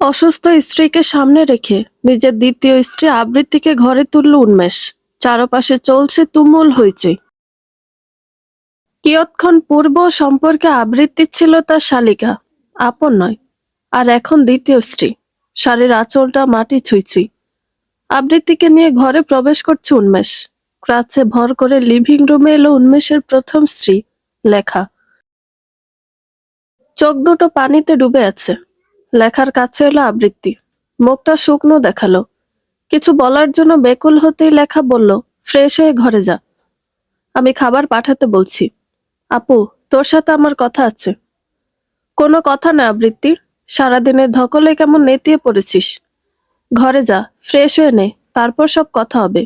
অসুস্থ স্ত্রীকে সামনে রেখে নিজের দ্বিতীয় স্ত্রী আবৃত্তিকে ঘরে তুলল উন্মেষ। চারপাশে চলছে তুমুল হইচই। কিয়ৎক্ষণ পূর্ব সম্পর্কে আবৃত্তি ছিল তার শালিকা, আপন নয়। আর এখন দ্বিতীয় স্ত্রী, শাড়ির আঁচলটা মাটি ছুঁই। আবৃত্তিকে নিয়ে ঘরে প্রবেশ করছে উন্মেষ। ক্রাচে ভর করে লিভিং রুমে এলো উন্মেষের প্রথম স্ত্রী লেখা। চোখ দুটো পানিতে ডুবে আছে। লেখার কাছে এলো আবৃত্তি, মুখটা শুকনো দেখালো। কিছু বলার জন্য বেকুল হতেই লেখা বলল, ফ্রেশ হয়ে ঘরে যা, আমি খাবার পাঠাতে বলছি। আপু, তোর সাথে আমার কথা আছে। কোনো কথা না আবৃত্তি, সারাদিনের ধকলে কেমন নেতিয়ে পড়েছিস। ঘরে যা, ফ্রেশ হয়ে নে, তারপর সব কথা হবে।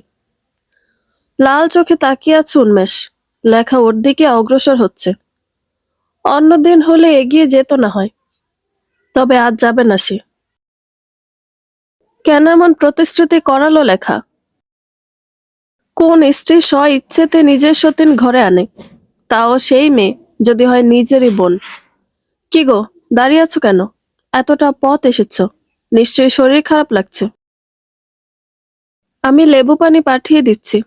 লাল চোখে তাকিয়ে আছে উন্মেষ। লেখা ওর দিকে অগ্রসর হচ্ছে। অন্যদিন হলে এগিয়ে যেত না হয়, তবে আজ যাবে না সে। কেন এমন প্রতিশ্রুতি করালো লেখা? কোন স্ত্রী স্ব ইচ্ছেতে নিজের সতীন ঘরে আনে, তাও সেই মেয়ে যদি হয় নিজেরই বোন। কি গো, দাঁড়িয়ে আছো কেন? এতটা পথ এসেছো, নিশ্চয়ই শরীর খারাপ লাগছে। আমি লেবু পানি পাঠিয়ে দিচ্ছি।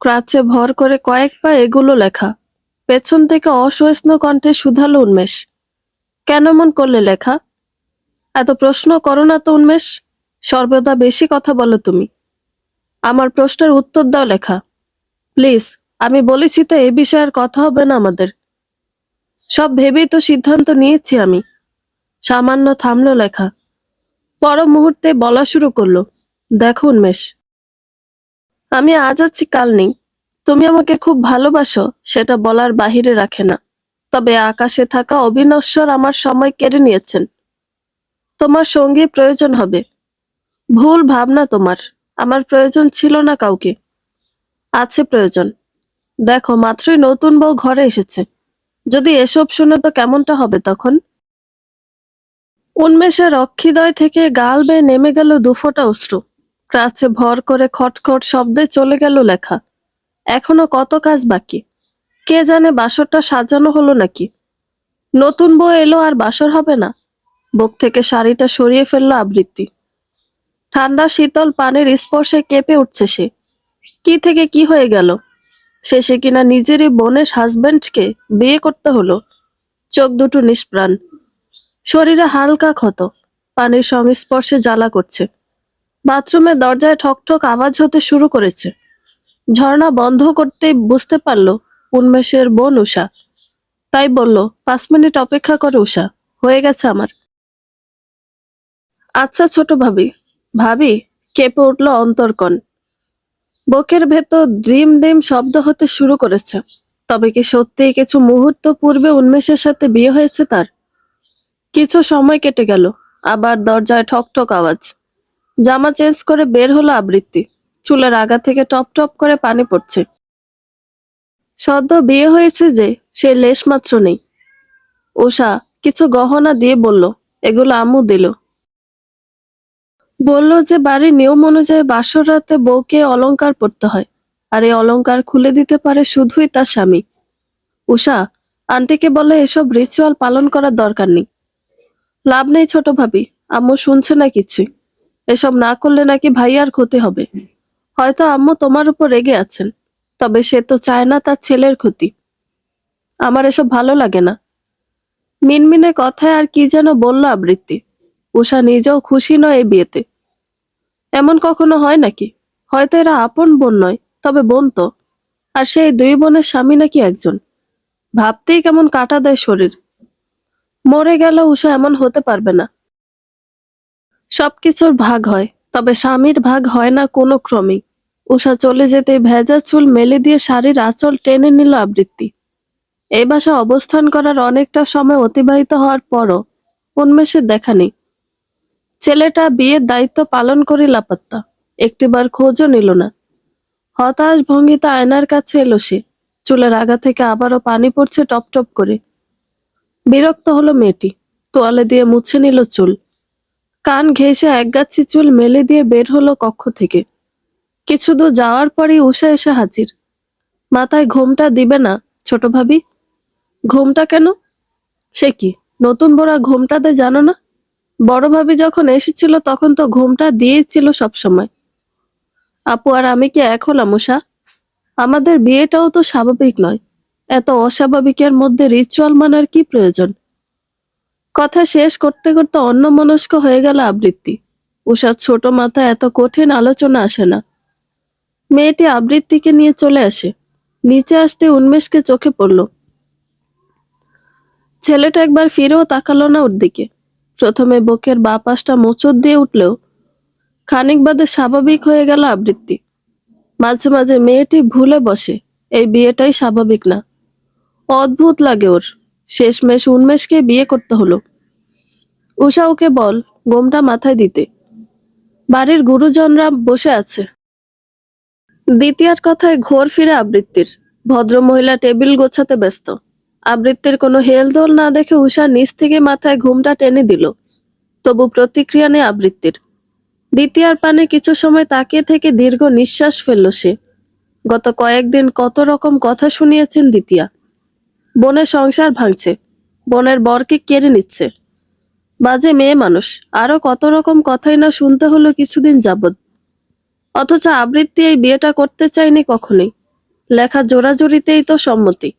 ক্রাচে ভর করে কয়েক পা এগুলো লেখা। পেছন থেকে অসহিষ্ণু কণ্ঠে শুধালো উন্মেষ, কেন মন করলে লেখা? এত প্রশ্ন করো না তো উন্মেষ, সর্বদা বেশি কথা বলো তুমি। আমার প্রশ্নের উত্তর দাও লেখা, প্লিজ। আমি বলেছি তো এ বিষয়ে আর কথা হবে না আমাদের। সব ভেবেই তো সিদ্ধান্ত নিয়েছি আমি। সামান্য থামলো লেখা, পর মুহূর্তে বলা শুরু করলো, দেখো উন্মেষ, আমি আজ আছি কাল নেই। তুমি আমাকে খুব ভালোবাসো সেটা বলার বাহিরে রাখে না, তবে আকাশে থাকা অবিনশ্বর আমার সময় কেড়ে নিয়েছেন। তোমার সঙ্গী প্রয়োজন হবে। ভুল ভাবনা তোমার, আমার প্রয়োজন ছিল না কাউকে। আছে প্রয়োজন। দেখো, মাত্রই নতুন বউ ঘরে এসেছে, যদি এসব শুনে তো কেমনটা হবে তখন। উন্মেষের অক্ষিদয় থেকে গাল বেয়ে নেমে গেল দুফোঁটা অশ্রু। ক্রাচে ভর করে খটখট শব্দে চলে গেল লেখা। এখনো কত কাজ বাকি। কে জানে বাসরটা সাজানো হলো নাকি। নতুন বউ এলো আর বাসর হবে না। বুক থেকে শাড়িটা সরিয়ে ফেললো আবৃত্তি। ঠান্ডা শীতল পানির স্পর্শে কেঁপে উঠছে সে। কি থেকে কি হয়ে গেল? শেষে কিনা নিজেরই বোনের হাজবেন্ডকে বিয়ে করতে হলো। চোখ দুটো নিষ্প্রাণ, শরীরে হালকা ক্ষত, পানির সংস্পর্শে জ্বালা করছে। বাথরুমের দরজায় ঠকঠক আওয়াজ হতে শুরু করেছে। ঝর্ণা বন্ধ করতেই বুঝতে পারল উন্মেষের বোন উষা। তাই বলল, 5 মিনিট অপেক্ষা করে উষা, হয়ে গেছে আমার। আচ্ছা ছোট ভাবি। ভাবি, কেঁপে উঠল অন্তর্কণ। বুকের ভেতর ডিম ডিম শব্দ হতে শুরু করেছে। তবে কি সত্যিই কিছু মুহূর্ত পূর্বে উন্মেষের সাথে বিয়ে হয়েছে তার? কিছু সময় কেটে গেল, আবার দরজায় ঠকঠক আওয়াজ। জামা চেঞ্জ করে বের হলো আবৃত্তি। চুলের আগা থেকে টপ টপ করে পানি পড়ছে। সদ্য বিয়ে হয়েছে যে, সে লেশ মাত্র নেই। উষা কিছু গহনা দিয়ে বলল, এগুলো আম্মু দিল। বলল যে বাড়ির নিয়ম অনুযায়ী বাসর রাতে বউকে অলংকার পরতে হয়, আর এই অলংকার খুলে দিতে পারে শুধুই তার স্বামী। উষা, আন্টিকে বলে এসব রিচুয়াল পালন করার দরকার নেই। লাভ নেই ছোট ভাবি, আম্মু শুনছে না কিছুই। এসব না করলে নাকি ভাইয়ার ক্ষতি হবে। হয়তো আম্মু তোমার উপর রেগে আছেন, তবে সে তো চায় না তার ছেলের ক্ষতি। আমার এসব ভালো লাগে না। মিনমিনে কথায় আর কি যেন বলল আবৃত্তি। উষা নিজেও খুশি নয় এই বিয়েতে। এমন কখনো হয় নাকি? হয়তো এরা আপন বোন নয়, তবে বোন তো। আর সেই দুই বোনের স্বামী নাকি একজন। ভাবতেই কেমন কাটা দেয় শরীর। মরে গেল উষা এমন হতে পারবে না। সবকিছুর ভাগ হয়, তবে স্বামীর ভাগ হয় না কোনো ক্রমেই। উষা চলে যেতে ভেজা চুল মেলে দিয়ে শাড়ির আঁচল টেনে নিল আবৃত্তি। এই বাসায় অবস্থান করার অনেকটা সময় অতিবাহিত হওয়ার পরও উন্মেষের দেখা নেই। ছেলেটা বিয়ের দায়িত্ব পালন করে লাপাত্তা, একটিবার খোঁজও নিল না। হতাশ ভঙ্গিতে আয়নার কাছে এলো সে। চুলের আগা থেকে আবারও পানি পড়ছে টপ টপ করে। বিরক্ত হলো মেয়েটি, তোয়ালে দিয়ে মুছে নিল চুল। কান ঘেঁষে একগাছি চুল মেলে দিয়ে বের হলো কক্ষ থেকে। কিছু দূর যাওয়ার পরই উষা এসে হাজির। মাথায় ঘোমটা দিবে না ছোট ভাবি? ঘোমটা কেন? সে কি, নতুন বড়া ঘোমটা দেয় জানো না? বড় ভাবি যখন এসেছিল তখন তো ঘুমটা দিয়েই ছিল সবসময়। আপু আর আমি কি এক হলাম উষা? আমাদের বিয়েটাও তো স্বাভাবিক নয়, এত অস্বাভাবিকের মধ্যে রিচুয়াল মানার কি প্রয়োজন? কথা শেষ করতে করতে অন্যমনস্ক হয়ে গেল আবৃত্তি। উষার ছোট মাথায় এত কঠিন আলোচনা আসে না। মেয়েটি আবৃত্তিকে নিয়ে চলে আসে। নিচে আসতে উন্মেষকে চোখে পড়ল। ছেলেটা একবার ফিরেও তাকালো না ওর দিকে। প্রথমে বুকের বাঁ পাশটা মোচড় দিয়ে উঠলেও খানিক বাদে স্বাভাবিক হয়ে গেল আবৃত্তি। মাঝে মাঝে মেয়েটি ভুলে বসে এই বিয়েটাই স্বাভাবিক না। অদ্ভুত লাগে ওর। শেষমেশ উন্মেষকে বিয়ে করতে হলো। উষা ওকে বল গোমটা মাথায় দিতে। বাড়ির গুরুজনরা বসে আছে। দ্বিতীয়ার কথায় ঘোর ফিরে আবৃত্তির। ভদ্রমহিলা টেবিল গোছাতে ব্যস্ত। আবৃত্তির কোনো হেলদোল না দেখে উষা নিচ থেকে মাথায় ঘুমটা টেনে দিল। তবু প্রতিক্রিয়া নেই আবৃত্তির। দ্বিতীয়ার পানে কিছু সময় তাকিয়ে থেকে দীর্ঘ নিঃশ্বাস ফেলল সে। গত কয়েকদিন কত রকম কথা শুনিয়েছেন দ্বিতীয়া। বোনের সংসার ভাঙছে, বোনের বরকে কেড়ে নিচ্ছে, বাজে মেয়ে মানুষ, আরো কত রকম কথাই না শুনতে হলো কিছুদিন যাবৎ। অথচ আবৃত্তি এই বিয়েটা করতে চায়নি কখনোই। লেখা জোরাজুরিতেই তো সম্মতি।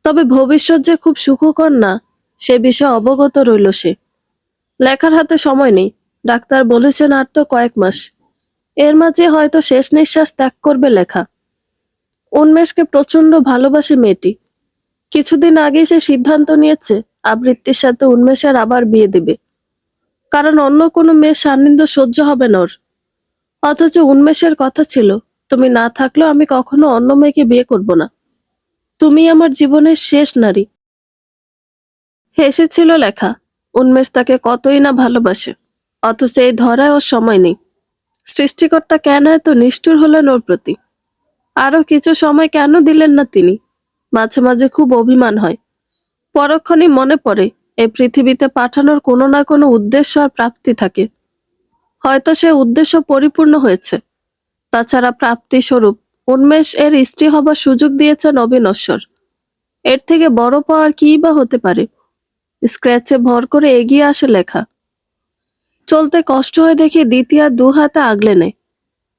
তবে ভবিষ্যৎ যে খুব সুখকর না, সে বিষয়ে অবগত রইল সে। লেখার হাতে সময় নেই। ডাক্তার বলেছেন আর তো কয়েক মাস। এর মাঝে হয়তো শেষ নিঃশ্বাস ত্যাগ করবে লেখা। উন্মেষকে প্রচন্ড ভালোবাসে মেয়েটি। কিছুদিন আগে সে সিদ্ধান্ত নিয়েছে আবৃত্তির সাথে উন্মেষের আবার বিয়ে দেবে। কারণ অন্য কোনো মেয়ের সান্নিধ্য সহ্য হবে না ওর। অথচ উন্মেষের কথা ছিল, তুমি না থাকলেও আমি কখনো অন্য মেয়েকে বিয়ে করব না। তুমি আমার জীবনের শেষ নারী। হেসেছিল লেখা। উন্মেষ তাকে কতই না ভালোবাসে। অথচ এই ধরায় ওর সময় নেই। সৃষ্টিকর্তা কেন এত নিষ্ঠুর হলেন ওর প্রতি? আরো কিছু সময় কেন দিলেন না তিনি? মাঝে মাঝে খুব অভিমান হয়। পরক্ষণই মনে পড়ে এই পৃথিবীতে পাঠানোর কোনো না কোনো উদ্দেশ্য আর প্রাপ্তি থাকে। হয়তো সে উদ্দেশ্য পরিপূর্ণ হয়েছে। তাছাড়া প্রাপ্তি স্বরূপ উন্মেষ এর স্ত্রী হবার সুযোগ দিয়েছেন অবিনশ্বর। এর থেকে বড় পাওয়ার কী বা হতে পারে? স্ক্র্যাচে ভর করে এগিয়ে আসে লেখা। চলতে কষ্ট হয়ে দেখে দ্বিতীয়া দু হাতে আগলে নেয়।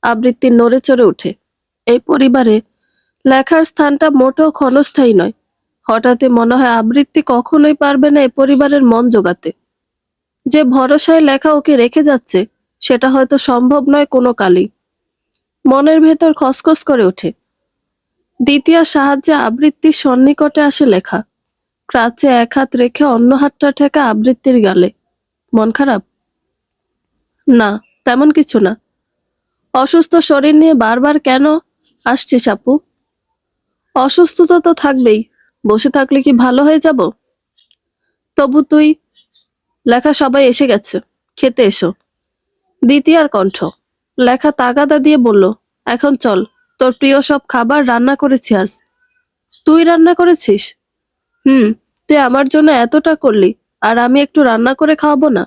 আবৃত্তি নড়ে চড়ে ওঠে। এই পরিবারে লেখার স্থানটা মোটেও ক্ষণস্থায়ী নয়। হঠাৎই মনে হয় আবৃত্তি কখনোই পারবে না এ পরিবারের মন জোগাতে। যে ভরসায় লেখা ওকে রেখে যাচ্ছে সেটা হয়তো সম্ভব নয় কোনো কালেই। মনের ভেতর খসখস করে ওঠে। দ্বিতীয় সাহায্যে আবৃত্তির সন্নিকটে আসে লেখা। ক্রাচে এক হাত রেখে অন্য হাতটা ঠেকা আবৃত্তির গালে। মন খারাপ? না, তেমন কিছু না। অসুস্থ শরীর নিয়ে বারবার কেন আসছিস আপু? অসুস্থতা তো থাকবেই। বসে থাকলে কি ভালো হয়ে যাব? তবু তুই। লেখা সবাই এসে গেছে, খেতে এসো। দ্বিতীয়ার কণ্ঠ। লেখা তাগাদা দিয়ে বলল, এখন চল, তোর প্রিয় সব খাবার রান্না করেছি আজ। তুই রান্না করেছিস? হুম। তুই আমার জন্য এতটা করলি, আর আমি একটু রান্না করে খাওয়াবো না?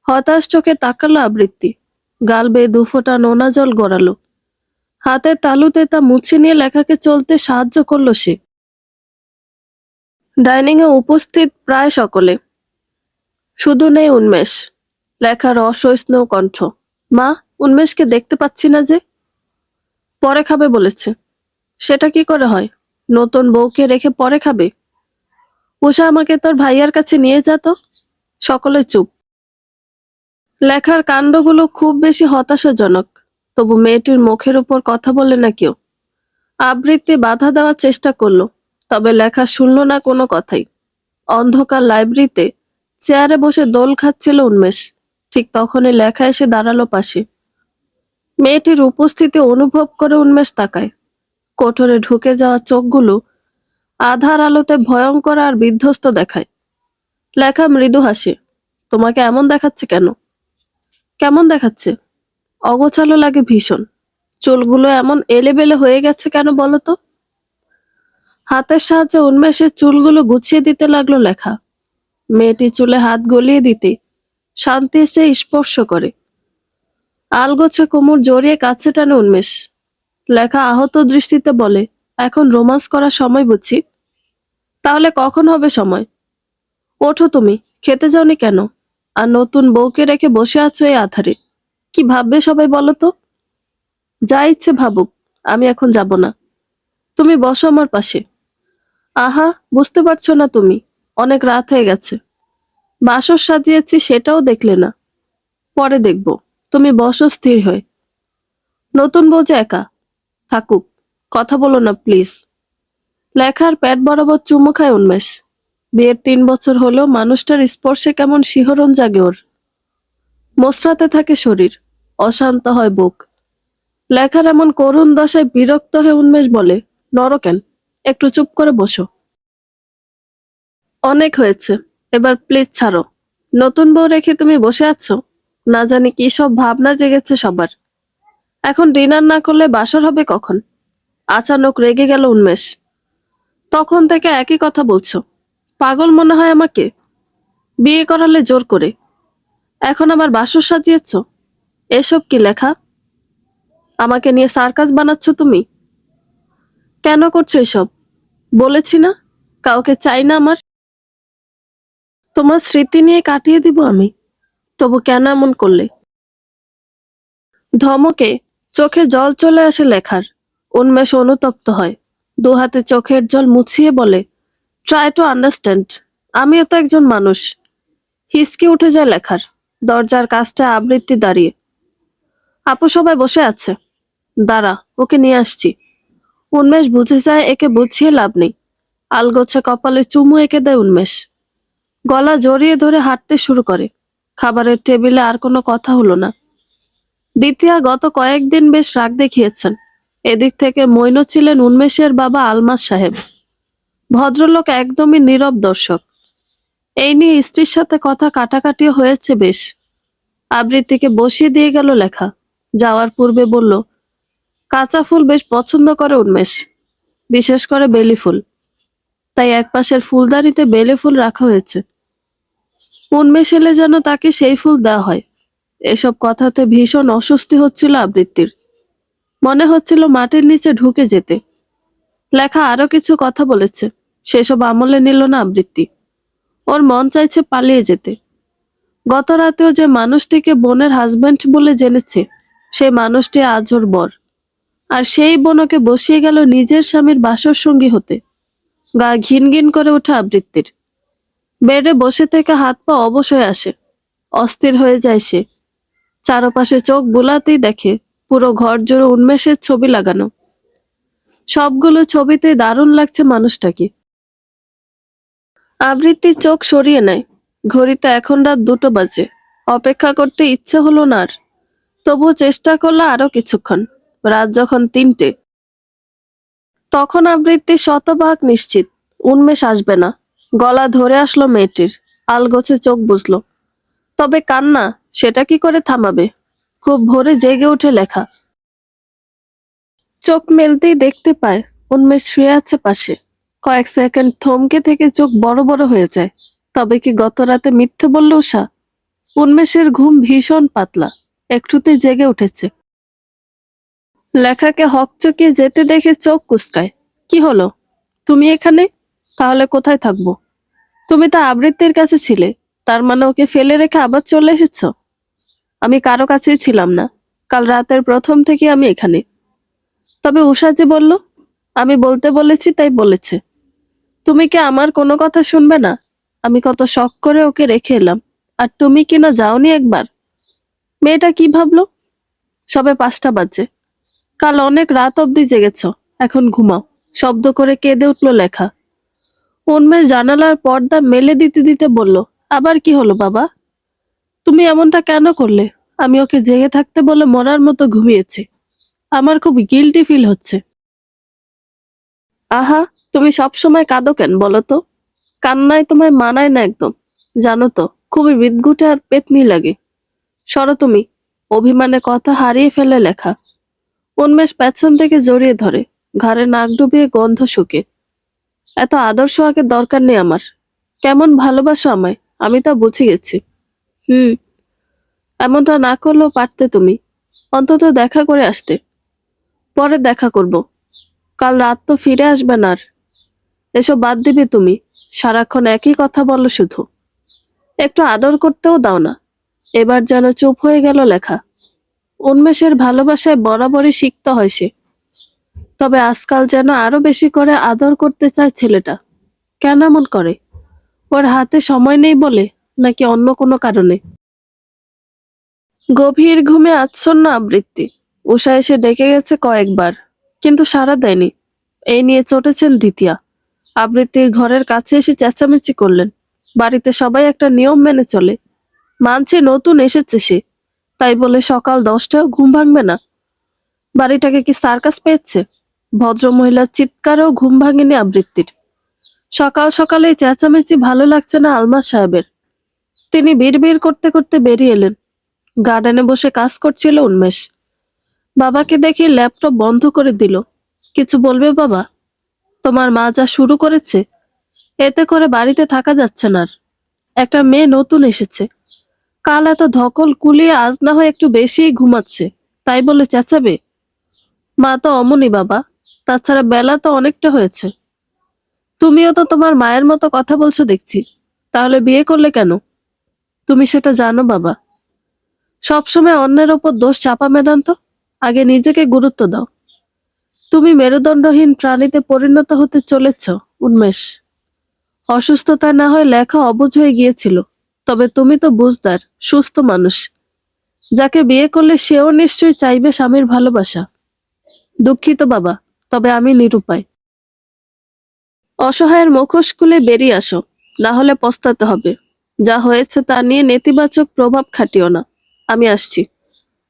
হতাশ চোখে তাকালো আবৃত্তি। গাল বেয়ে দুফোঁটা নোনা জল গড়ালো। হাতের তালুতে তা মুছে নিয়ে লেখাকে চলতে সাহায্য করলো সে। ডাইনিং এ উপস্থিত প্রায় সকলে। শুধু নেই উন্মেষ। লেখার অসহিষ্ণু কণ্ঠ। মা, উন্মেষকে দেখতে পাচ্ছি না যে। পরে খাবে বলেছে। সেটা কি করে হয়? নতুন বউকে রেখে পরে খাবে? উষা, আমাকে তোর ভাইয়ার কাছে নিয়ে যা তো। সকলে চুপ। লেখার কাণ্ডগুলো খুব বেশি হতাশাজনক। তবু মেয়েটির মুখের উপর কথা বলে না কেউ। আবৃত্তি বাধা দেওয়ার চেষ্টা করলো, তবে লেখা শুনল না কোনো কথাই। অন্ধকার লাইব্রেরিতে চেয়ারে বসে দোল খাচ্ছিল উন্মেষ। ঠিক তখনই লেখা এসে দাঁড়ালো পাশে। মেয়েটির উপস্থিতি অনুভব করে উন্মেষ তাকায়। কোঠরে ঢুকে যাওয়া চোখগুলো আধার আলোতে ভয়ঙ্কর আর বিধ্বস্ত দেখায়। লেখা মৃদু হাসে। তোমাকে এমন দেখাচ্ছে কেন? কেমন দেখাচ্ছে? অগোছালো লাগে ভীষণ। চুলগুলো এমন এলেবেলে হয়ে গেছে কেন বলো তো? হাতের সাহায্যে উন্মেষের চুলগুলো গুছিয়ে দিতে লাগলো লেখা। মেয়েটি চুলে হাত গলিয়ে দিতে শান্তি এসে স্পর্শ করে। আলগোছে কোমর জড়িয়ে কাছে টানে উন্মেষ। লেখা আহত দৃষ্টিতে বলে, এখন রোমান্স করার সময় বুঝছি? তাহলে কখন হবে সময়? ওঠো তুমি, খেতে যাওনি কেন? আর নতুন বউকে রেখে বসে আছো এই আধারে। কি ভাববে সবাই বলো তো? যা ইচ্ছে ভাবুক, আমি এখন যাব না। তুমি বসো আমার পাশে। আহা, বুঝতে পারছো না তুমি? অনেক রাত হয়ে গেছে। বাসর সাজিয়েছি সেটাও দেখলে না। পরে দেখব। তুমি বসো স্থির হয়ে। নতুন বউ যে একা থাকুক, কথা বলো না প্লিজ। লেখার পেট বরাবর চুমু খায় উন্মেষ। বিয়ের 3 বছর হলেও মানুষটার স্পর্শে কেমন শিহরণ জাগে ওর। মোচড়াতে থাকে শরীর, অশান্ত হয় বুক। লেখার এমন করুণ দশায় বিরক্ত হয়ে উন্মেষ বলে, নড়ো কেন, একটু চুপ করে বসো। অনেক হয়েছে, এবার প্লিজ ছাড়ো। নতুন বউ রেখে তুমি বসে আছো? না জানি কি সব ভাবনা জেগেছে সবার। এখন ডিনার না করলে বাসর হবে কখন? আচানক রেগে গেল উন্মেষ। তখন থেকে একই কথা বলছো। পাগল মনে হয় আমাকে? বিয়ে করালে জোর করে, এখন আবার বাসর সাজিয়েছ। এসব কি লেখা? আমাকে নিয়ে সার্কাস বানাচ্ছ তুমি? কেন করছো এসব? বলেছি না, কাউকে চাই না আমার। তোমার স্মৃতি নিয়ে কাটিয়ে দিব আমি। তবু কেন এমন করলে? ধমকে চোখে জল চলে আসে লেখার। উন্মেষ অনুতপ্ত হয়, দু হাতে চোখের জল মুছিয়ে বলে, ট্রাই টু আন্ডারস্ট্যান্ড। আমিও তো একজন মানুষ। হিসকি উঠে যায় লেখার। দরজার কাছটা আবৃত্তি দাঁড়িয়ে। আপু সবাই বসে আছে, দাঁড়া ওকে নিয়ে আসছি। উন্মেষ বুঝে যায় একে বুঝিয়ে লাভ নেই। আলগোছে কপালে চুমু এঁকে দেয় উন্মেষ। গলা জড়িয়ে ধরে হাঁটতে শুরু করে। খাবারের টেবিলে আর কোনো কথা হলো না। দ্বিতীয়া গত কয়েকদিন বেশ রাগ দেখিয়েছেন। এদিক থেকে মইন ছিলেন উন্মেষের বাবা আলমাস সাহেব। ভদ্রলোক একদমই নীরব দর্শক। এই নিয়ে স্ত্রীর সাথে কথা কাটাকাটিও হয়েছে বেশ। আবৃত্তিকে বসিয়ে দিয়ে গেল লেখা। যাওয়ার পূর্বে বলল, কাঁচা ফুল বেশ পছন্দ করে উন্মেষ, বিশেষ করে বেলি ফুল। তাই একপাশের ফুলদানিতে বেলে ফুল রাখা হয়েছে। উন্মেষ এলে যেন তাকে সেই ফুল দেওয়া হয়। এসব কথাতে ভীষণ অস্বস্তি হচ্ছিল আবৃত্তির। মনে হচ্ছিল মাটির নিচে ঢুকে যেতে। লেখা আরো কিছু কথা বলেছে, সেসব আমলে নিল না আবৃত্তি। ওর মন চাইছে পালিয়ে যেতে। গত রাতেও যে মানুষটিকে বোনের হাজবেন্ড বলে জেনেছে, সেই মানুষটি আজ ওর বর। আর সেই বোন ওকে বসিয়ে গেল নিজের স্বামীর বাসর সঙ্গী হতে। গা ঘিন ঘিন করে ওঠে আবৃত্তির। বেডে বসে থেকে হাত পা অবশ হয়ে আসে। অস্থির হয়ে যায় সে। চারপাশে চোখ বুলাতেই দেখে পুরো ঘর জুড়ে উন্মেষের ছবি লাগানো। সবগুলো ছবিতে দারুণ লাগছে মানুষটাকে। আবৃত্তির চোখ সরিয়ে নেয়। ঘড়িতে এখন রাত 2টো বাজে। অপেক্ষা করতে ইচ্ছে হলো না আর। তবুও চেষ্টা করলো আরো কিছুক্ষণ। রাত যখন 3টে, তখন আবৃত্তি শতভাগ নিশ্চিত উন্মেষ আসবে না। গলা ধরে আসলো মেয়েটির। আলগোছে চোখ বুঝলো। তবে কান্না, সেটা কি করে থামাবে? খুব ভোরে জেগে উঠে লেখা। চোখ মেলতেই দেখতে পায় উন্মেষ শুয়ে আছে পাশে। কয়েক সেকেন্ড থমকে থেকে চোখ বড় বড় হয়ে যায়। তবে কি গত রাতে মিথ্যে বলল উষা? উন্মেষের ঘুম ভীষণ পাতলা, একটুতেই জেগে উঠেছে। লেখাকে হকচকিয়ে যেতে দেখে চোখ কুঁচকায়। কি হলো? তুমি এখানে? তাহলে কোথায় থাকবো? তুমি তো আবৃত্তির কাছে ছিলে, তার মানে ওকে ফেলে রেখে আবার চলে এসেছো? আমি কারো কাছেই ছিলাম না। কাল রাতের প্রথম থেকে আমি এখানে। তবে উষা যে বলল, আমি বলতে বলেছি তাই বলেছে। তুমি কি আমার কোনো কথা শুনবে না? আমি কত শখ করে ওকে রেখে এলাম, আর তুমি কিনা যাওনি একবার। মেয়েটা কি ভাবলো? সবে 5টা বাজে। কাল অনেক রাত অবধি জেগেছ, এখন ঘুমাও। শব্দ করে কেঁদে উঠল লেখা। উন্মেষ জানালার পর্দা মেলে দিতে দিতে বলল, আবার কি হলো বাবা? তুমি এমনটা কেন করলে? আমি ওকে জেগে থাকতে বলে মরার মতো ঘুমিয়েছি। আমার খুব গিল্টি ফিল হচ্ছে। আহা, তুমি সব সময় কাঁদো কেন বলো তো? কান্নায় তোমায় মানায় না একদম। জানো তো, খুবই বিদঘুটে আর পেতনি লাগে। সরো তুমি। অভিমানে কথা হারিয়ে ফেলে লেখা। উন্মেষ পেছন থেকে জড়িয়ে ধরে, ঘাড়ে নাক ডুবিয়ে গন্ধ শুকে। এত আদর্শ আগে দরকার নেই আমার। কেমন ভালোবাসো আমায়, আমি তা বুঝে গেছি। হুম, এমনটা না করলেও পারতে তুমি। অন্তত দেখা করে আসতে। পরে দেখা করব। কাল রাত তো ফিরে আসবে না আর। এসব বাদ দিবে তুমি। সারাক্ষণ একই কথা বলো শুধু। একটু আদর করতেও দাও না। এবার যেন চুপ হয়ে গেল লেখা। উন্মেষের ভালোবাসায় বরাবরই সিক্ত হয় সে, তবে আজকাল যেন আরো বেশি করে আদর করতে চায় ছেলেটা। কেন এমন করে? ওর হাতে সময় নেই বলে, নাকি অন্য কোনো কারণে? গভীর ঘুমে আচ্ছন্ন আবৃত্তি। উষা এসে ডেকে গেছে কয়েকবার, কিন্তু সাড়া দেয়নি। এই নিয়ে চটেছেন দ্বিতীয়া। আবৃত্তির ঘরের কাছে এসে চেঁচামেচি করলেন। বাড়িতে সবাই একটা নিয়ম মেনে চলে, মানছে নতুন এসেছে সে, তাই বলে সকাল 10টায় ঘুম ভাঙবে না? বাড়িটাকে কি সার্কাস পেয়েছে? ভদ্রমহিলার চিৎকারেও ঘুম ভাঙেনি আবৃত্তির। সকাল সকালে এই চেঁচামেচি ভালো লাগছে না আলমার সাহেবের। তিনি বিড়বিড় করতে করতে বেরিয়ে এলেন। গার্ডেনে বসে কাজ করছিল উন্মেষ। বাবাকে দেখে ল্যাপটপ বন্ধ করে দিল। কিছু বলবে বাবা? তোমার মা যা শুরু করেছে, এতে করে বাড়িতে থাকা যাচ্ছে না আর। একটা মেয়ে নতুন এসেছে, কাল এত ধকল কুলিয়ে আজ না হয় একটু বেশিই ঘুমাচ্ছে, তাই বলে চেঁচাবে? মা তো অমনি বাবা, তাছাড়া বেলা তো অনেকটা হয়েছে। তুমিও তো তোমার মায়ের মতো কথা বলছো দেখছি, তাহলে বিয়ে করলে কেন? তুমি সেটা জানো বাবা? সবসময় অন্যের ওপর দোষ চাপা মেটান তো, আগে নিজেকে গুরুত্ব দাও। তুমি মেরুদণ্ডহীন প্রাণীতে পরিণত হতে চলেছ উন্মেষ। অসুস্থতায় না হয় লেখা অবুঝ হয়ে গিয়েছিল, তবে তুমি তো বুঝদার, সুস্থ মানুষ। যাকে বিয়ে করলে সেও নিশ্চয়ই চাইবে স্বামীর ভালোবাসা। দুঃখিত বাবা, তবে আমি নিরুপায়। অসহায়ের মুখোশ খুলে বেরিয়ে আসো, না হলে পস্তাতে হবে। যা হয়েছে তা নিয়ে নেতিবাচক প্রভাব খাটিও না। আমি আসছি।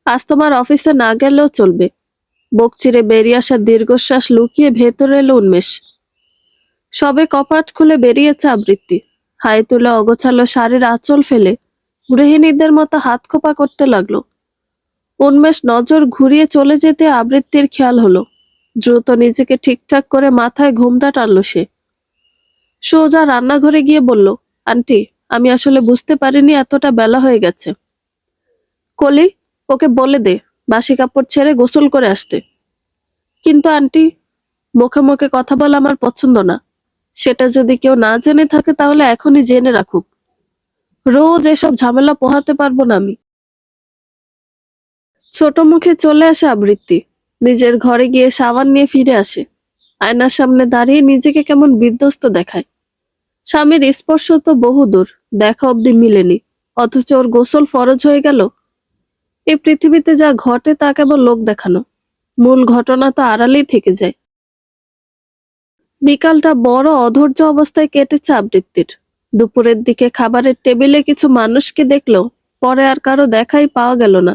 আজ তোমার অফিসে না গেলেও চলবে। বুক চিরে বেরিয়ে আসা দীর্ঘশ্বাস লুকিয়ে ভেতরে এলো উন্মেষ। সবে কপাট খুলে বেরিয়েছে আবৃত্তি। হাই তুলে অগোছালো শাড়ির আঁচল ফেলে গৃহিণীদের মতো হাত খোপা করতে লাগলো। উন্মেষ নজর ঘুরিয়ে চলে যেতে আবৃত্তির খেয়াল হলো। দ্রুত নিজেকে ঠিকঠাক করে মাথায় ঘোমটা টানল সে। সোজা রান্নাঘরে গিয়ে বলল, আন্টি, আমি আসলে বুঝতে পারিনি এতটা বেলা হয়ে গেছে। কলি, ওকে বলে দে বাসি কাপড় ছেড়ে গোসল করে আসতে। কিন্তু আন্টি, মুখে মুখে কথা বলা আমার পছন্দ না। সেটা যদি কেউ না জেনে থাকে তাহলে এখনই জেনে রাখুক। রোজ এসব ঝামেলা পোহাতে পারবো না আমি। ছোট মুখে চলে আসে আবৃত্তি। নিজের ঘরে গিয়ে সাবান নিয়ে ফিরে আসে। আয়নার সামনে দাঁড়িয়ে নিজেকে কেমন বিধ্বস্ত দেখায়। স্বামীর স্পর্শ তো বহুদূর, দেখা অবধি মিলেনি, অথচ ওর গোসল ফরজ হয়ে গেল। এই পৃথিবীতে যা ঘটে তা কেবল লোক দেখানো, মূল ঘটনা তো আড়ালেই থেকে যায়। বিকালটা বড় অধৈর্য অবস্থায় কেটেছে আবৃত্তির। দুপুরের দিকে খাবারের টেবিলে কিছু মানুষকে দেখলেও পরে আর কারো দেখাই পাওয়া গেল না।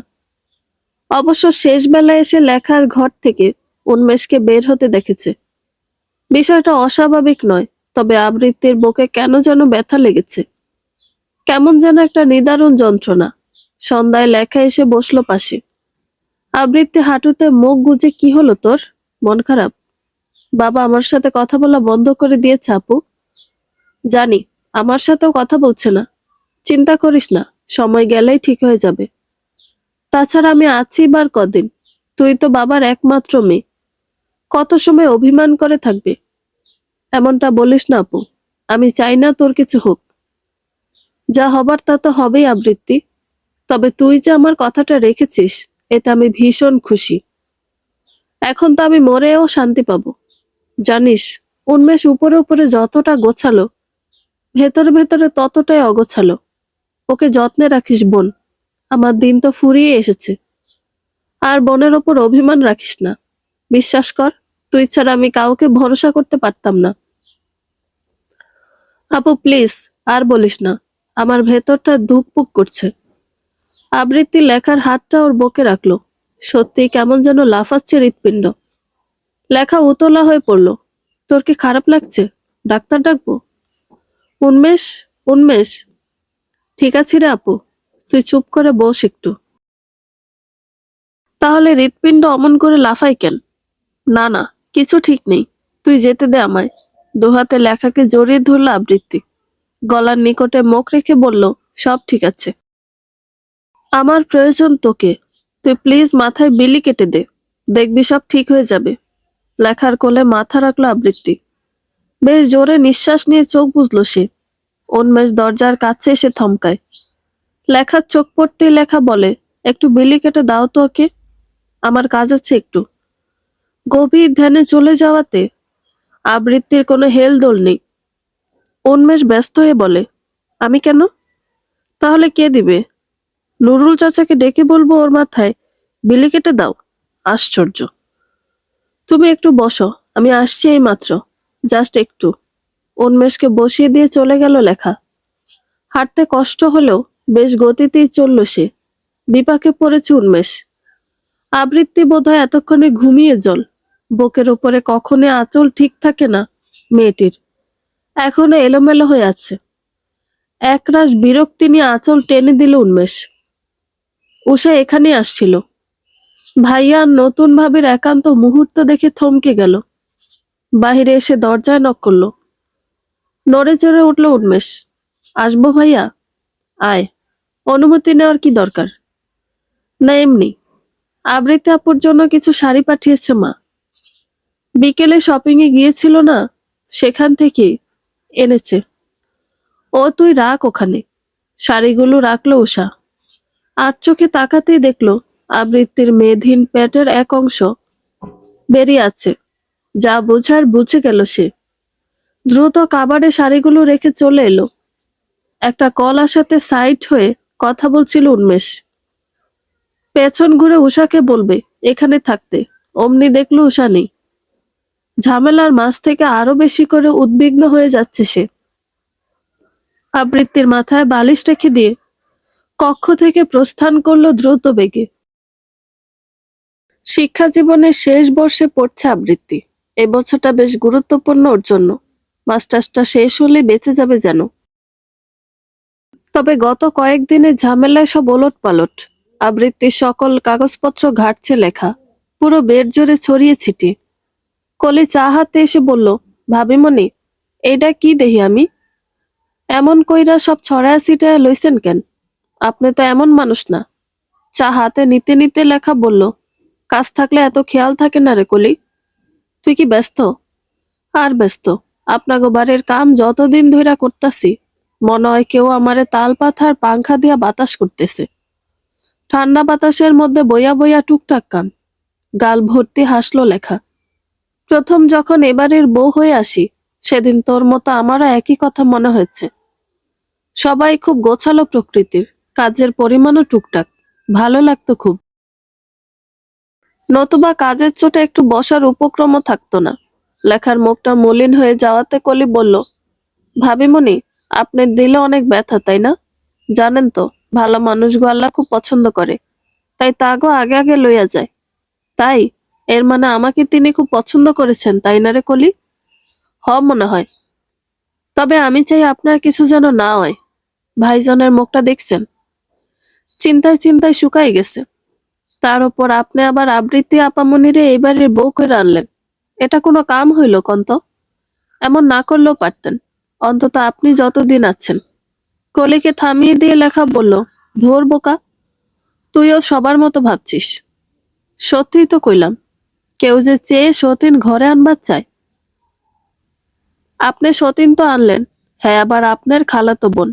অবশ্য শেষ বেলায় এসে লেখার ঘর থেকে উন্মেষকে বের হতে দেখেছে। বিষয়টা অস্বাভাবিক নয়, তবে আবৃত্তির বুকে কেন যেন ব্যথা লেগেছে। কেমন যেন একটা নিদারুণ যন্ত্রণা। সন্ধ্যায় লেখা এসে বসলো পাশে। আবৃত্তি হাঁটুতে মুখ গুজে, কি হলো তোর? মন খারাপ? বাবা আমার সাথে কথা বলা বন্ধ করে দিয়েছে আপু। জানি, আমার সাথেও কথা বলছে না। চিন্তা করিস না, সময় গেলেই ঠিক হয়ে যাবে। তাছাড়া আমি আছি বার কদিন। তুই তো বাবার একমাত্র মেয়ে, কত সময় অভিমান করে থাকবে। এমনটা বলিস না আপু, আমি চাই না তোর কিছু হোক। যা হবার তা তো হবেই আবৃত্তি, তবে তুই যে আমার কথাটা রেখেছিস, এতে আমি ভীষণ খুশি। এখন তো আমি মরেও শান্তি পাবো। জানিস, উন্মেষ উপরে উপরে যতটা গোছালো, ভেতরে ভেতরে ততটাই অগোছালো। ওকে যত্নে রাখিস বোন, আমার দিন তো ফুরিয়ে এসেছে। আর বোনের ওপর অভিমান রাখিস না। বিশ্বাস কর, তুই ছাড়া আমি কাউকে ভরসা করতে পারতাম না। আপু প্লিজ, আর বলিস না, আমার ভেতরটা ধুকপুক করছে। আবৃত্তি লেখার হাতটা ওর বুকে রাখলো। সত্যি কেমন যেন লাফাচ্ছে হৃৎপিণ্ড। লেখা উতলা হয়ে পড়ল। তোর কি খারাপ লাগছে? ডাক্তার ডাকবো? উন্মেষ, উন্মেষ। ঠিক আছে রে আপু, তুই চুপ করে বস একটু। তাহলে হৃৎপিণ্ড অমন করে লাফাই কেন? না না, কিছু ঠিক নেই, তুই যেতে দে আমায়। দুহাতে লেখাকে জড়িয়ে ধরল আবৃত্তি। গলার নিকটে মুখ রেখে বলল, সব ঠিক আছে। আমার প্রয়োজন তোকে। তুই প্লিজ মাথায় বিলি কেটে দে, দেখবি সব ঠিক হয়ে যাবে। লেখার কোলে মাথা রাখলো আবৃত্তি। বেশ জোরে নিঃশ্বাস নিয়ে চোখ বুজলো সে। উন্মেষ দরজার কাছে এসে থমকায়। লেখার চোখ পড়তেই লেখা বলে, একটু বিলি কেটে দাও তো ওকে, আমার কাজ আছে একটু। গভীর ধ্যানে চলে যাওয়াতে আবৃত্তির কোনো হেলদোল নেই। উন্মেষ ব্যস্ত হয়ে বলে, আমি কেন? তাহলে কে দিবে? নুরুল চাচাকে ডেকে বলবো ওর মাথায় বিলি কেটে দাও? আশ্চর্য। তুমি একটু বসো, আমি আসছি এই মাত্র, জাস্ট একটু। উন্মেষকে বসিয়ে দিয়ে চলে গেল লেখা। হাঁটতে কষ্ট হলেও বেশ গতিতেই চলল সে। বিপাকে পড়েছে উন্মেষ। আবৃত্তি বোধহয় এতক্ষণে ঘুমিয়ে জল। বুকের উপরে কখনো আঁচল ঠিক থাকে না মেয়েটির, এখনো এলোমেলো হয়ে আছে। একরাশ বিরক্তি নিয়ে আঁচল টেনে দিল উন্মেষ। উষা এখানে আসছিল। ভাইয়া নতুন ভাবির একান্ত মুহূর্ত দেখে থমকে গেল। বাহিরে এসে দরজায় নক করল। নড়ে চড়ে উঠল উন্মেষ। আসবো ভাইয়া? আয়। অনুমতি নেওয়ার কি দরকার? না এমনি, আবৃত্তি আপুর জন্য কিছু শাড়ি পাঠিয়েছে মা। বিকেলে শপিং এ গিয়েছিল না, সেখান থেকে এনেছে। ও তুই রাখ ওখানে। শাড়িগুলো রাখলো উষা। আর চোখে তাকাতেই দেখলো আবৃত্তির মেধহীন পেটের এক অংশ বেরিয়ে আছে। যা বোঝার বুঝে গেল সে। দ্রুত কাবাডে শাড়িগুলো রেখে চলে এলো। একটা কল আসাতে সাইড হয়ে কথা বলছিল উন্মেষ। পেছন ঘুরে উষাকে বলবে এখানে থাকতে, অমনি দেখলো উষা নেই। ঝামেলার মাঝ থেকে আরো বেশি করে উদ্বিগ্ন হয়ে যাচ্ছে সে। আবৃত্তির মাথায় বালিশ রেখে দিয়ে কক্ষ থেকে প্রস্থান করলো দ্রুত বেগে। শিক্ষা জীবনের শেষ বর্ষে পড়ছে আবৃত্তি। এ বছরটা বেশ গুরুত্বপূর্ণ ওর জন্য। মাস্টার্সটা শেষ হলে বেঁচে যাবে যেন। তবে গত কয়েকদিনের ঝামেলায় সব ওলটপালট। আবৃত্তির সকল কাগজপত্র ঘাটছে লেখা, পুরো বেড জুড়ে ছড়িয়ে ছিটিয়ে। কলি চা হাতে এসে বলল, ভাবিমণি, এইটা কি দেহি আমি? এমন কইরা সব ছড়ায়া ছিটায়া লইছেন কেন? আপনি তো এমন মানুষ না। চা হাতে নিতে নিতে লেখা বলল, কাজ থাকলে এত খেয়াল থাকে না রে কলি। তুই কি ব্যস্ত? আর ব্যস্ত, আপনাগো বাড়ির কাম যতদিন ধইরা করতাছি, মনে হয় কেউ আমারে তাল পাথার পাংখা দিয়া বাতাস করতেছে। ঠান্ডা বাতাসের মধ্যে বইয়া বইয়া টুকটাক কাম। গাল ভর্তি হাসলো লেখা। প্রথম যখন এবারের বউ হয়ে আসি, সেদিন তোর মতো আমারও একই কথা মনে হয়েছে। সবাই খুব গোছালো প্রকৃতির, কাজের পরিমাণও টুকটাক, ভালো লাগতো খুব। নতুবা কাজের চোটে একটু বসার উপক্রমও থাকতো না। লেখার মুখটা মলিন হয়ে যাওয়াতে কলি বলল, ভাবিমণি, আপনার দিলে অনেক ব্যথা তাই না? জানেন তো, ভালো মানুষগো আল্লাহ খুব পছন্দ করে, তাই তাগো আগে আগে লইয়া যায়। তাই এর মানে আমাকে তিনি খুব পছন্দ করেছেন তাই না রে কলি? মনে হয়। তবে আমি চাই আপনার কিছু যেন না হয়। ভাইজনের মুখটা দেখছেন, চিন্তায় চিন্তায় শুকাই গেছে। তার উপর আপনি আবার আবৃত্তি আপামনিরে এইবারে বউ করে আনলেন। এটা কোনো কাম হইল কন্ত? এমন না করলেও পারতেন, অন্তত আপনি যতদিন আছেন। কলিকে থামিয়ে দিয়ে লেখা বলল, ধর বোকা, তুইও সবার মতো ভাবছিস। সত্যিই তো কইলাম, কেউ যে চেয়ে সতীন ঘরে আনবার চায়। আপনি সতীন তো আনলেন, হ্যাঁ আবার আপনার খালাতো বোন।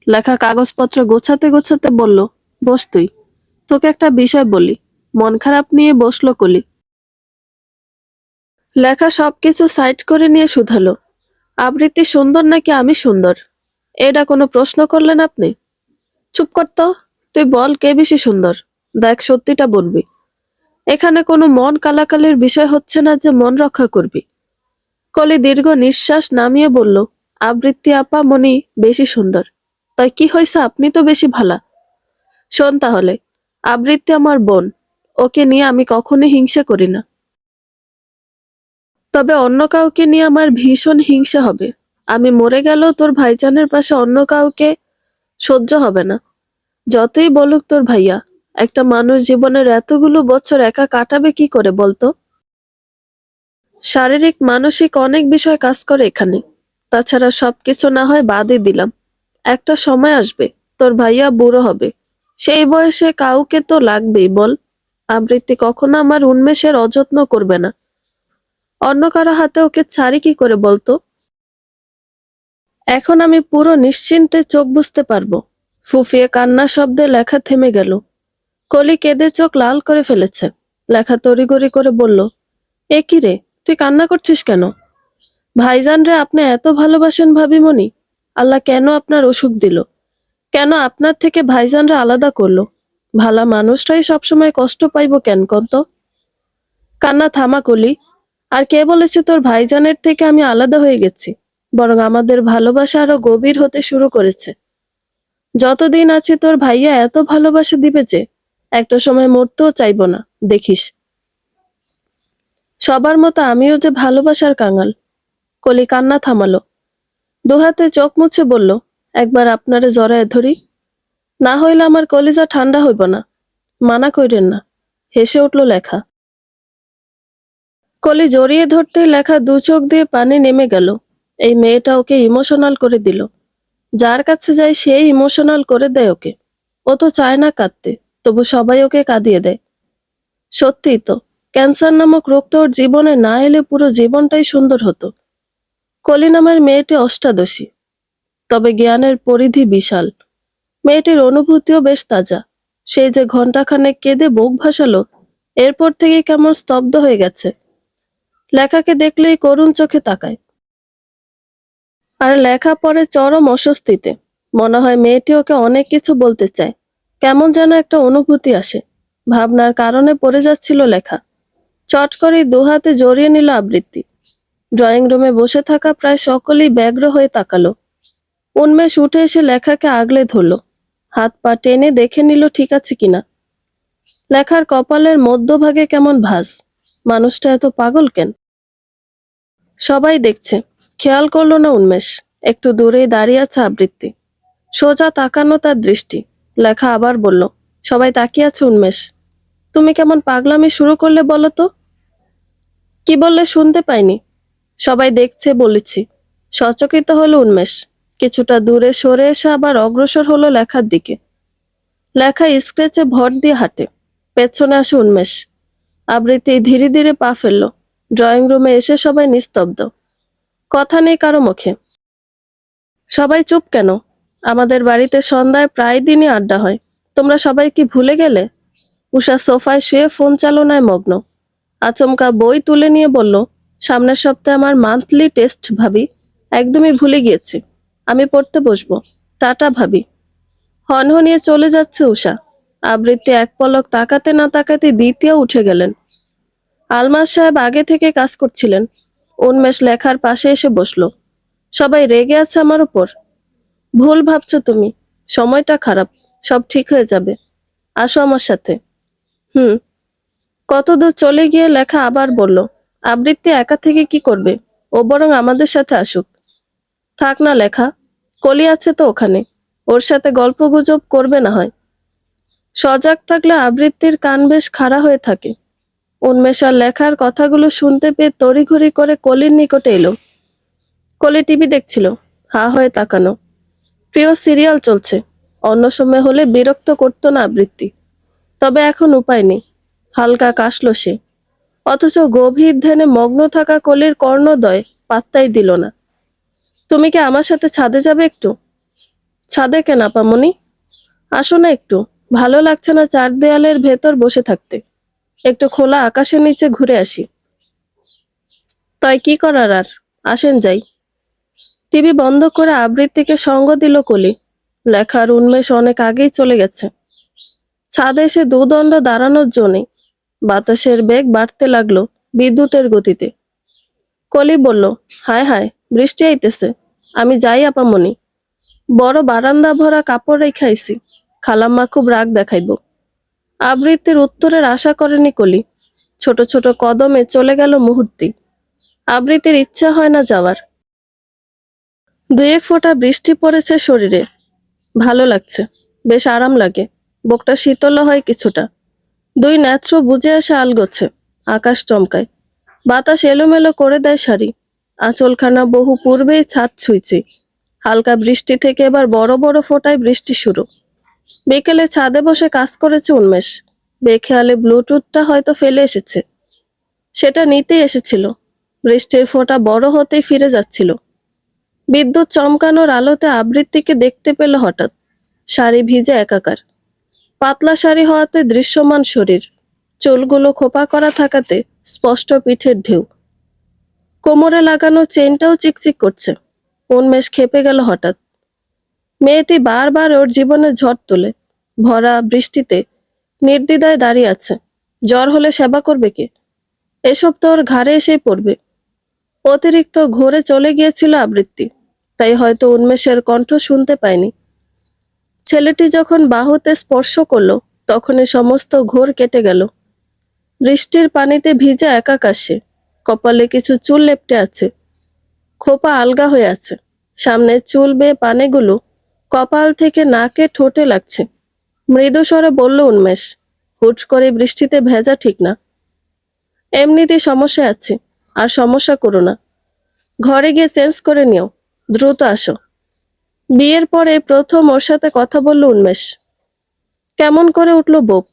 লেখা কাগজপত্র গোছাতে গোছাতে বলল, বস তুই, তোকে একটা বিষয় বলি। মন খারাপ নিয়ে বসলো কলি। লেখা সবকিছু সাইড করে নিয়ে শুধালো, আবৃত্তি সুন্দর নাকি আমি সুন্দর? এটা কোনো প্রশ্ন করলেন আপনি? চুপ করতো, তুই বল কে বেশি সুন্দর। দেখ সত্যিটা বলবি। এখানে কোনো মন কালাকালির বিষয় হচ্ছে না যে মন রক্ষা করবি। কলি দীর্ঘ নিঃশ্বাস নামিয়ে বলল, আবৃত্তি আপা মনি বেশি সুন্দর। তাই কি হয়েছে, আপনি তো বেশি ভালা। শোন তাহলে, আবৃত্তি আমার বোন, ওকে নিয়ে আমি কখনোই হিংসা করি না। তবে অন্য কাউকে নিয়ে আমার ভীষণ হিংসা হবে। আমি মরে গেলেও তোর ভাইজানের পাশে অন্য কাউকে সহ্য হবে না। যতই বলুক তোর ভাইয়া, একটা মানুষ জীবনের এতগুলো বছর একা কাটাবে কি করে বলতো? শারীরিক মানসিক অনেক বিষয় কাজ করে এখানে। তাছাড়া সবকিছু না হয় বাদই দিলাম, একটা সময় আসবে তোর ভাইয়া বুড়ো হবে, সেই বয়সে কাউকে তো লাগবেই বল। আবৃত্তি কখনো আমার উন্মেষের অযত্ন করবে না। অন্য কারো হাতে ওকে ছাড়ি কি করে বলতো? এখন আমি পুরো নিশ্চিন্তে চোখ বুজতে পারবো। ফুফিয়ে কান্না শব্দে লেখা থেমে গেল। কলি কেঁদে চোখ লাল করে ফেলেছে। লেখা তড়িঘড়ি করে বলল, এ কি রে, তুই কান্না করছিস কেন? ভাইজান রে আপনি এত ভালোবাসেন ভাবিমণি। আল্লাহ কেন আপনার অসুখ দিল? কেন আপনার থেকে ভাইজানরা আলাদা করলো? ভালা মানুষটাই সবসময় কষ্ট পাইব কেন কন্ত? কান্না থামা কলি। আর কে বলেছে তোর ভাইজানের থেকে আমি আলাদা হয়ে গেছি? বরং আমাদের ভালোবাসা আরো গভীর হতে শুরু করেছে। যতদিন আছে তোর ভাইয়া এত ভালোবাসা দিবে যে একটা সময় মরতেও চাইব না, দেখিস। সবার মতো আমিও যে ভালোবাসার কাঙাল। কলি কান্না থামালো। দুহাতে চোখ মুছে বলল, একবার আপনারে জড়ায় ধরি, না হইলে আমার কলিজা ঠান্ডা হইব না। মানা কইরেন না। হেসে উঠল লেখা। কলি জড়িয়ে ধরতেই লেখা দু চোখ দিয়ে পানি নেমে গেল। এই মেয়েটা ওকে ইমোশনাল করে দিল। যার কাছে যায় সেই ইমোশনাল করে দেয় ওকে। ও তো চায় না কাঁদতে, তবু সবাই ওকে কাঁদিয়ে দেয়। সত্যিই তো, ক্যান্সার নামক রোগটা ওর জীবনে না এলে পুরো জীবনটাই সুন্দর হতো। কলি নামের মেয়েটি অষ্টাদশী, তবে জ্ঞানের পরিধি বিশাল। মেয়েটির অনুভূতিও বেশ তাজা। সেই যে ঘণ্টাখানেক কেঁদে বুক ভাসালো, এরপর থেকে কেমন স্তব্ধ হয়ে গেছে। লেখাকে দেখলেই করুণ চোখে তাকায়। আর লেখা পড়ে চরম অস্বস্তিতে। মনে হয় মেয়েটি ওকে অনেক কিছু বলতে চায়। কেমন যেন একটা অনুভূতি আসে। ভাবনার কারণে পড়ে যাচ্ছিল লেখা। চট করে দুহাতে জড়িয়ে নিল আবৃত্তি। ড্রয়িং রুমে বসে থাকা প্রায় সকলেই ব্যগ্র হয়ে তাকালো। উন্মেষ উঠে এসে লেখাকে আগলে ধরল। হাত পা টেনে দেখে নিল ঠিক আছে কিনা। লেখার কপালের মধ্যভাগে কেমন ভাঁজ। মানুষটা এত পাগল কেন? সবাই দেখছে, খেয়াল করলো না উন্মেষ। একটু দূরেই দাঁড়িয়ে আছে আবৃত্তি। সোজা তাকানো তার দৃষ্টি। লেখা আবার বলল, সবাই তাকিয়ে আছে উন্মেষ। তুমি কেমন পাগলামি শুরু করলে বলো তো? কি বললে শুনতে পাইনি। সবাই দেখছে বলেছি। সচকিত হলো উন্মেষ। কিছুটা দূরে সরে এসে আবার অগ্রসর হলো লেখার দিকে। লেখা স্ক্রেচে ভর দিয়ে হাঁটে। পেছনে আসে উন্মেষ। আবৃত্তি ধীরে ধীরে পা ফেলল। ড্রয়িং রুমে এসে সবাই নিস্তব্ধ। কথা নেই কারো মুখে। সবাই চুপ কেন? আমাদের বাড়িতে সন্ধ্যায় প্রায় দিনই আড্ডা হয়। তোমরা সবাই কি ভুলে গেলে? উষা সোফায় শুয়ে ফোন চালনায় মগ্ন। আচমকা বই তুলে নিয়ে বলল, সামনের সপ্তাহে আমার মান্থলি টেস্ট ভাবি। একদমই ভুলে গিয়েছি। আমি পড়তে বসবো। টাটা ভাবি। হনহনিয়ে চলে যাচ্ছে উষা। আবৃত্তি এক পলক তাকাতে না তাকাতে দ্বিতীয় উঠে গেলেন। আলমাস সাহেব আগে থেকে কাজ করছিলেন। উন্মেষ লেখার পাশে এসে বসলো। সবাই রেগে আছে আমার উপর। ভুল ভাবছো তুমি। সময়টা খারাপ। সব ঠিক হয়ে যাবে। আসো আমার সাথে। হুম। কতদূর চলে গিয়ে লেখা আবার বলল, আবৃত্তি একা থেকে কি করবে? ও বরং আমাদের সাথে আসুক। থাক না লেখা, কলি আছে তো ওখানে। ওর সাথে গল্প গুজব করবে না হয়। সজাগ থাকলে আবৃত্তির কান বেশ খাড়া হয়ে থাকে। উন্মেষার লেখার কথাগুলো শুনতে পেয়ে তড়িঘড়ি করে কলির নিকটে এলো। কলি টিভি দেখছিল, হা হয়ে তাকানো। প্রিয় সিরিয়াল চলছে। অন্য সময় হলে বিরক্ত করতো না আবৃত্তি, তবে এখন উপায় নেই। হালকা কাশলো সে। অথচ গভীর ধ্যানে মগ্ন থাকা কলির কর্ণদ্বয় পাত্তাই দিল না। তুমি কি আমার সাথে ছাদে যাবে একটু? ছাদে কেন আপামনি? আসো না একটু। ভালো লাগছে না চার দেয়ালের ভেতর বসে থাকতে। একটু খোলা আকাশের নিচে ঘুরে আসি। তাই কি করার আর, আসেন যাই। টিভি বন্ধ করে আবৃত্তিকে সঙ্গ দিল কলি। লেখার উন্মেষ অনেক আগেই চলে গেছে। ছাদে এসে দুদণ্ড দাঁড়ানোর জন্যে। বাতাসের বেগ বাড়তে লাগলো বিদ্যুতের গতিতে। কলি বলল, হায় হায়, বৃষ্টি আইতেছে। আমি যাই আপামনি। বড় বারান্দা ভরা কাপড় রেখাইছি। খালাম্মা খুব রাগ দেখাইব। আবৃত্তির উত্তরের আশা করেনি কলি। ছোট ছোট কদমে চলে গেল মুহূর্তে। আবৃত্তির ইচ্ছা হয় না যাওয়ার। দুই এক ফোঁটা বৃষ্টি পড়েছে শরীরে। ভালো লাগছে। বেশ আরাম লাগে। বুকটা শীতল হয় কিছুটা। দুই নেত্র বুঝে আসে আলগোছে। আকাশ চমকায়। বাতাস এলোমেলো করে দেয় শাড়ি। আঁচলখানা বহু পূর্বেই ছাদ ছুঁইছে। হালকা বৃষ্টি থেকে এবার বড় বড় ফোঁটায় বৃষ্টি শুরু। বিকেলে ছাদে বসে কাজ করেছে উন্মেষ। বেখেয়ালে ব্লুটুথটা হয়তো ফেলে এসেছে। সেটা নিতেই এসেছিল। বৃষ্টির ফোঁটা বড় হতেই ফিরে যাচ্ছিল। বিদ্যুৎ চমকানোর আলোতে আবৃত্তিকে দেখতে পেল হঠাৎ। শাড়ি ভিজে একাকার, পাতলা শাড়ি হওয়াতে দৃশ্যমান শরীর, চুলগুলো খোপা করা থাকাতে স্পষ্ট পিঠের ঢেউ, কোমরে লাগানো চেনটাও চিকচিক করছে। উন্মেষ খেপে গেল হঠাৎ। মেয়েটি বারবার ওর জীবনে ঝড় তোলে, ভরা বৃষ্টিতে নির্দ্বিধায় দাঁড়িয়ে আছে। জ্বর হলে সেবা করবে কে? এসব তো ওর ঘাড়ে এসেই পড়বে। অতিরিক্ত ঘোরে চলে গিয়েছিল আবৃত্তি, তাই হয়তো উন্মেষের কণ্ঠ শুনতে পায়নি। ছেলেটি যখন বাহুতে স্পর্শ করলো, তখনই সমস্ত ঘোর কেটে গেল। বৃষ্টির পানিতে ভিজা একাকার সে, কপালে কিছু চুল লেপ্টে আছে, খোপা আলগা হয়ে আছে, সামনে চুল বেয়ে পানেগুলো কপাল থেকে নাকে ঠোঁটে লাগছে। মৃদু স্বরে বলল উন্মেষ, হুট করে বৃষ্টিতে ভেজা ঠিক না। এমনিতেই সমস্যায় আছি, আর সমস্যা করো না। ঘরে গিয়ে চেঞ্জ করে নিও, দ্রুত আসো। বিয়ের পরে প্রথম ওর সাথে কথা বলল উন্মেষ। কেমন করে উঠল বুক,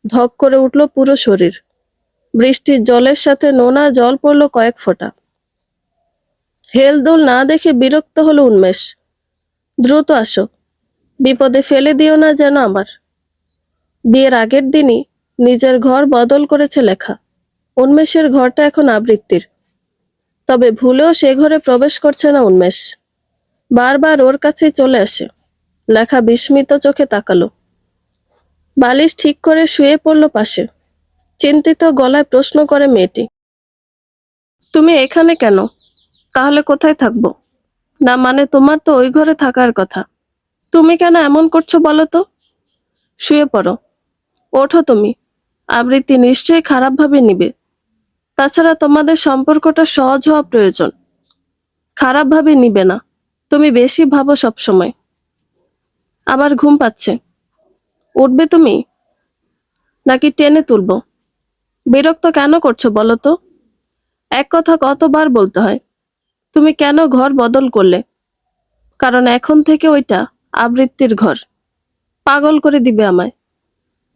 ধক করে উঠল পুরো শরীর। বৃষ্টির জলের সাথে নোনা জল পড়ল কয়েক ফোঁটা। হেলদোল না দেখে বিরক্ত হলো উন্মেষ। দ্রুত আসো, বিপদে ফেলে দিও না যেন আমার। বিয়ের আগের দিনই নিজের ঘর বদল করেছে লেখা। উন্মেষের ঘরটা এখন আবৃত্তির, তবে ভুলেও সে ঘরে প্রবেশ করছে না উন্মেষ। বারবার ওর কাছেই চলে আসে। লেখা বিস্মিত চোখে তাকালো। বালিশ ঠিক করে শুয়ে পড়ল পাশে। চিন্তিত গলায় প্রশ্ন করে মেয়েটি, তুমি এখানে কেন? তাহলে কোথায় থাকবো? না মানে তোমার তো ওই ঘরে থাকার কথা। তুমি কেন এমন করছো বলো তো? শুয়ে পড়ো, ওঠো তুমি। আবৃত্তি নিশ্চয়ই খারাপভাবে নিবে। তাছাড়া তোমাদের সম্পর্কটা সহজ হওয়া প্রয়োজন। খারাপভাবে নিবে না, তুমি বেশি ভাবো সবসময়। আমার ঘুম পাচ্ছে, উঠবে তুমি নাকি টেনে তুলবো? বিরক্ত কেন করছো বলো তো? এক কথা কতবার বলতে হয়? তুমি কেন ঘর বদল করলে? কারণ এখন থেকে ওইটা আবৃত্তির ঘর। পাগল করে দিবে আমায়।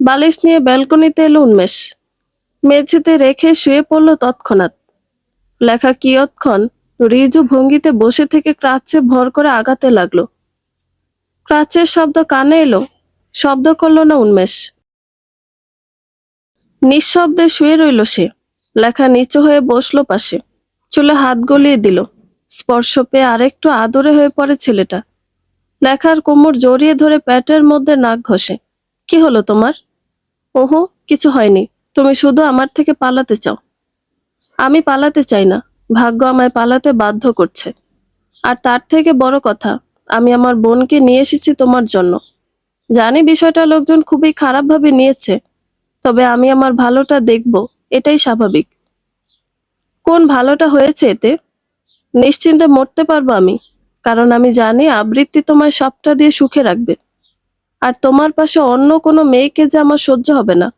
বালিশ নিয়ে ব্যালকনিতে এলো উন্মেষ। মেঝেতে রেখে শুয়ে পড়ল তৎক্ষণাৎ। লেখা কিয়ৎক্ষণ ঋজু ভঙ্গিতে বসে থেকে ক্রাচ্ছে ভর করে আগাতে লাগলো। ক্রাচের শব্দ কানে এলো, শব্দ করল না উন্মেষ। নিঃশব্দে শুয়ে রইল সে। লেখা নিচু হয়ে বসলো পাশে, চুলে হাত গলিয়ে দিল। স্পর্শ পেয়ে আরেকটু আদরে হয়ে পড়ে ছেলেটা। লেখার কোমর জড়িয়ে ধরে পেটের মধ্যে নাক ঘষে। কি হলো তোমার? ওহো, কিছু হয়নি। তুমি শুধু আমার থেকে পালাতে চাও। আমি পালাতে চাই না, ভাগ্য আমায় পালাতে বাধ্য করছে। আর তার থেকে বড় কথা, আমি আমার বোনকে নিয়ে এসেছি তোমার জন্য। জানি বিষয়টা লোকজন খুবই খারাপভাবে নিয়েছে, তবে আমি আমার ভালোটা দেখব, এটাই স্বাভাবিক। কোন ভালোটা হয়েছে এতে? নিশ্চিন্তে মরতে পারবো আমি, কারণ আমি জানি আবৃত্তি তোমায় সবটা দিয়ে সুখে রাখবে। আর তোমার পাশে অন্য কোনো মেয়েকে যে আমার সহ্য হবে না।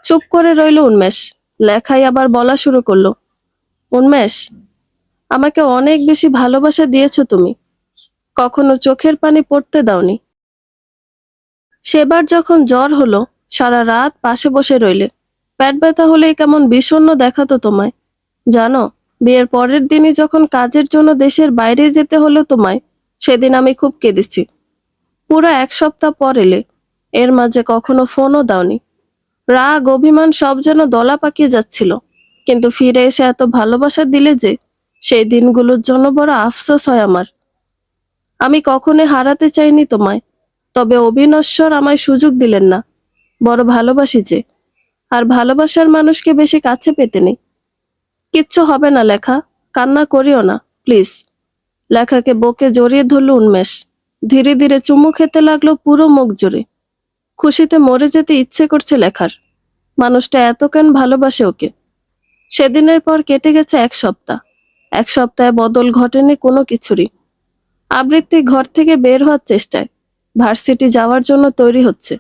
চুপ করে রইল উন্মেষ। লেখাই আবার বলা শুরু করলো, উন্মেষ, আমাকে অনেক বেশি ভালোবাসা দিয়েছো তুমি, কখনো চোখের পানি পড়তে দাওনি। সেবার যখন জ্বর হলো, সারা রাত পাশে বসে রইলে। পেট ব্যথা হলেই কেমন বিষণ্ণ দেখাতো তোমায়। জানো, বিয়ের পরের দিনই যখন কাজের জন্য দেশের বাইরে যেতে হলো তোমায়, সেদিন আমি খুব কেঁদেছি। পুরো 1 সপ্তাহ পর এলে, এর মাঝে কখনো ফোনও দাওনি। রাগ অভিমান সব যেন দলা পাকিয়ে যাচ্ছিল, কিন্তু ফিরে এসে এত ভালোবাসা দিলে যে, সেই দিনগুলোর জন্য বড় আফসোস হয় আমার। আমি কখনোই হারাতে চাইনি তোমায়, তবে অবিনশ্বর আমায় সুযোগ দিলেন না। বড় ভালোবাসি যে, আর ভালোবাসার মানুষকে বেশি কাছে পেতে নেই। কিচ্ছু হবে না লেখা, কান্না করিও না প্লিজ। লেখাকে বুকে জড়িয়ে ধরল উন্মেষ। ধীরে ধীরে চুমু খেতে লাগলো পুরো মুখ জুড়ে। খুশিতে মরে যেতে ইচ্ছে করছে লেখার। মানুষটা এত কেন ভালোবাসে ওকে? সেদিনের পর কেটে গেছে 1 সপ্তাহ। 1 সপ্তাহে বদল ঘটেনি কোনো কিছুরই। আবৃত্তি ঘর থেকে বের হওয়ার চেষ্টায়, ভার্সিটি যাওয়ার জন্য তৈরি হচ্ছে।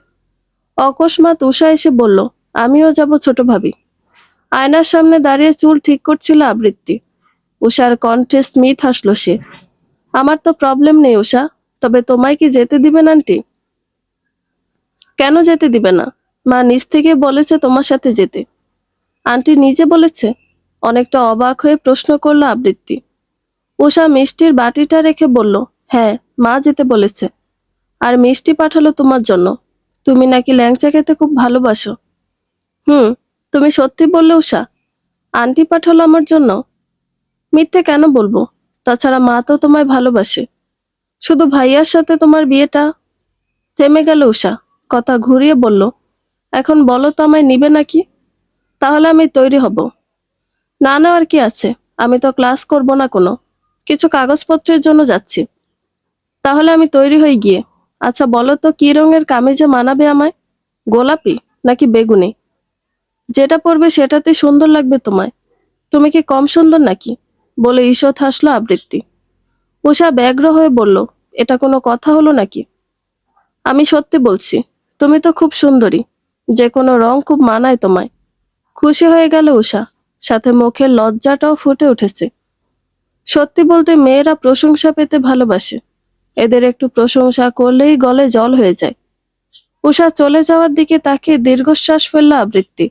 অকস্মাৎ উষা এসে বলল, আমিও যাব ছোট ভাবি। আয়নার সামনে দাঁড়িয়ে চুল ঠিক করছিল আবৃত্তি। উষার কণ্ঠে স্মিত হাসলো সে। আমার তো প্রবলেম নেই উষা, তবে তোমায় কি যেতে দিবেন আন্টি? কেন যেতে দিবে না? মা নিজ থেকে বলেছে তোমার সাথে যেতে। আন্টি নিজে বলেছে? অনেকটা অবাক হয়ে প্রশ্ন করলো আবৃত্তি। উষা মিষ্টির বাটিটা রেখে বলল, হ্যাঁ, মা যেতে বলেছে। আর মিষ্টি পাঠালো তোমার জন্য। তুমি নাকি ল্যাংচা খেতে খুব ভালোবাসো। হুম, তুমি সত্যি বললে উষা? আন্টি পাঠালো আমার জন্য? মিথ্যে কেন বলবো? তাছাড়া মা তো তোমায় ভালোবাসে। শুধু ভাইয়ার সাথে তোমার বিয়েটা। থেমে গেল উষা, কথা ঘুরিয়ে বলল, এখন বলো তো আমায় নিবে নাকি? তাহলে আমি তৈরি হব। না নেওয়ার কি আছে, আমি তো ক্লাস করব না কোনো, কিছু কাগজপত্রের জন্য যাচ্ছি। তাহলে আমি তৈরি হয়ে গিয়ে। আচ্ছা বলো তো কি রঙের কামিজে মানাবে আমায়? গোলাপি নাকি বেগুনি? যেটা পরবে সেটাতে সুন্দর লাগবে তোমায়। তুমি কি কম সুন্দর নাকি? বলে ঈষৎ হাসলো আবৃত্তি। উষা ব্যগ্র হয়ে বলল, এটা কোনো কথা হলো নাকি? আমি সত্যি বলছি, তুমি তো খুব সুন্দরী, যে কোনো রং খুব মানায় তোমায়। খুশি হয়ে গেল উষা, সাথে মুখের লজ্জাটাও ফুটে উঠেছে। সত্যি বলতে মেয়েরা প্রশংসা পেতে ভালোবাসে, এদের একটু প্রশংসা করলেই গলে জল হয়ে যায়। উষা চলে যাওয়ার দিকে তাকিয়ে দীর্ঘশ্বাস ফেলল আবৃত্তি।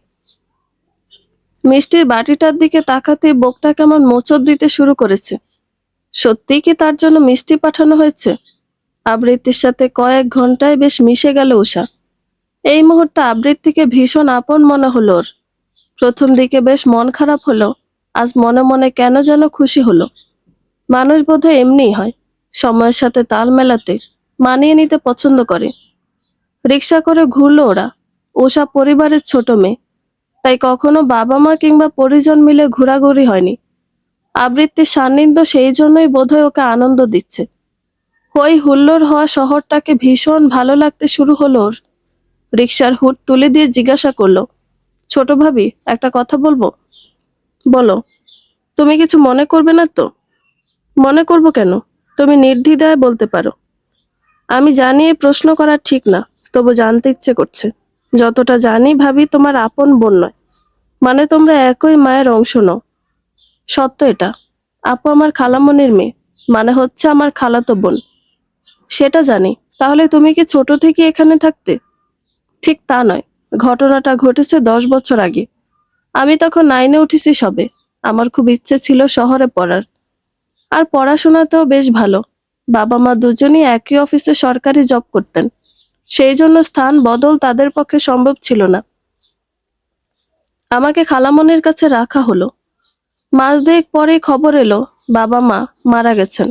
মিষ্টির বাটিটার দিকে তাকাতে বুকটা কেমন মোচড় দিতে শুরু করেছে। সত্যিই কি তার জন্য মিষ্টি পাঠানো হয়েছে? আবৃত্তির সাথে কয়েক ঘন্টায় বেশ মিশে গেল উষা। এই মুহূর্তে আবৃত্তিকে ভীষণ আপন মনে হলো ওর। প্রথম দিকে বেশ মন খারাপ হলো, আজ মনে মনে কেন যেন খুশি হলো। মানুষ বোধহয় এমনিই হয়, সময়ের সাথে তাল মেলাতে, মানিয়ে নিতে পছন্দ করে। রিক্সা করে ঘুরলো ওরা। উষা পরিবারের ছোট মেয়ে, তাই কখনো বাবা মা কিংবা পরিজন মিলে ঘোরাঘুরি হয়নি। আবৃত্তির সান্নিধ্য সেই জন্যই বোধহয় ওকে আনন্দ দিচ্ছে। হই হুল্লোড় হওয়া শহরটাকে ভীষণ ভালো লাগতে শুরু হলো ওর। রিক্সার হুড তুলে দিয়ে জিজ্ঞাসা করলো, ছোট ভাবি, একটা কথা বলবো? বলো। তুমি কিছু মনে করবে না তো? মনে করব কেন? তুমি নির্দ্বিধায় বলতে পারো। আমি জানি এই প্রশ্ন করা ঠিক না, তবু জানতে ইচ্ছে করছে। যতটা জানি ভাবি তোমার আপন বোন নয়, মানে তোমরা একই মায়ের অংশ নও। সত্য এটা। আপু আমার খালামণির মেয়ে, মানে হচ্ছে আমার খালাতো বোন। সেটা জানি। তাহলে তুমি কি ছোট থেকে এখানে থাকতে? ঠিক তা নয়, ঘটনাটা ঘটেছে 10 বছর আগে। আমি তখন 9-এ উঠেছি সবে। আমার খুব ইচ্ছে ছিল শহরে পড়ার, আর পড়াশোনাতেও বেশ ভালো। বাবা মা দুজনই একই অফিসে সরকারি জব করতেন, সেই জন্য স্থান বদল তাদের পক্ষে সম্ভব ছিল না। আমাকে খালামণির কাছে রাখা হলো। মাস দুয়েক পরেই খবর এলো বাবা মা মারা গেছেন।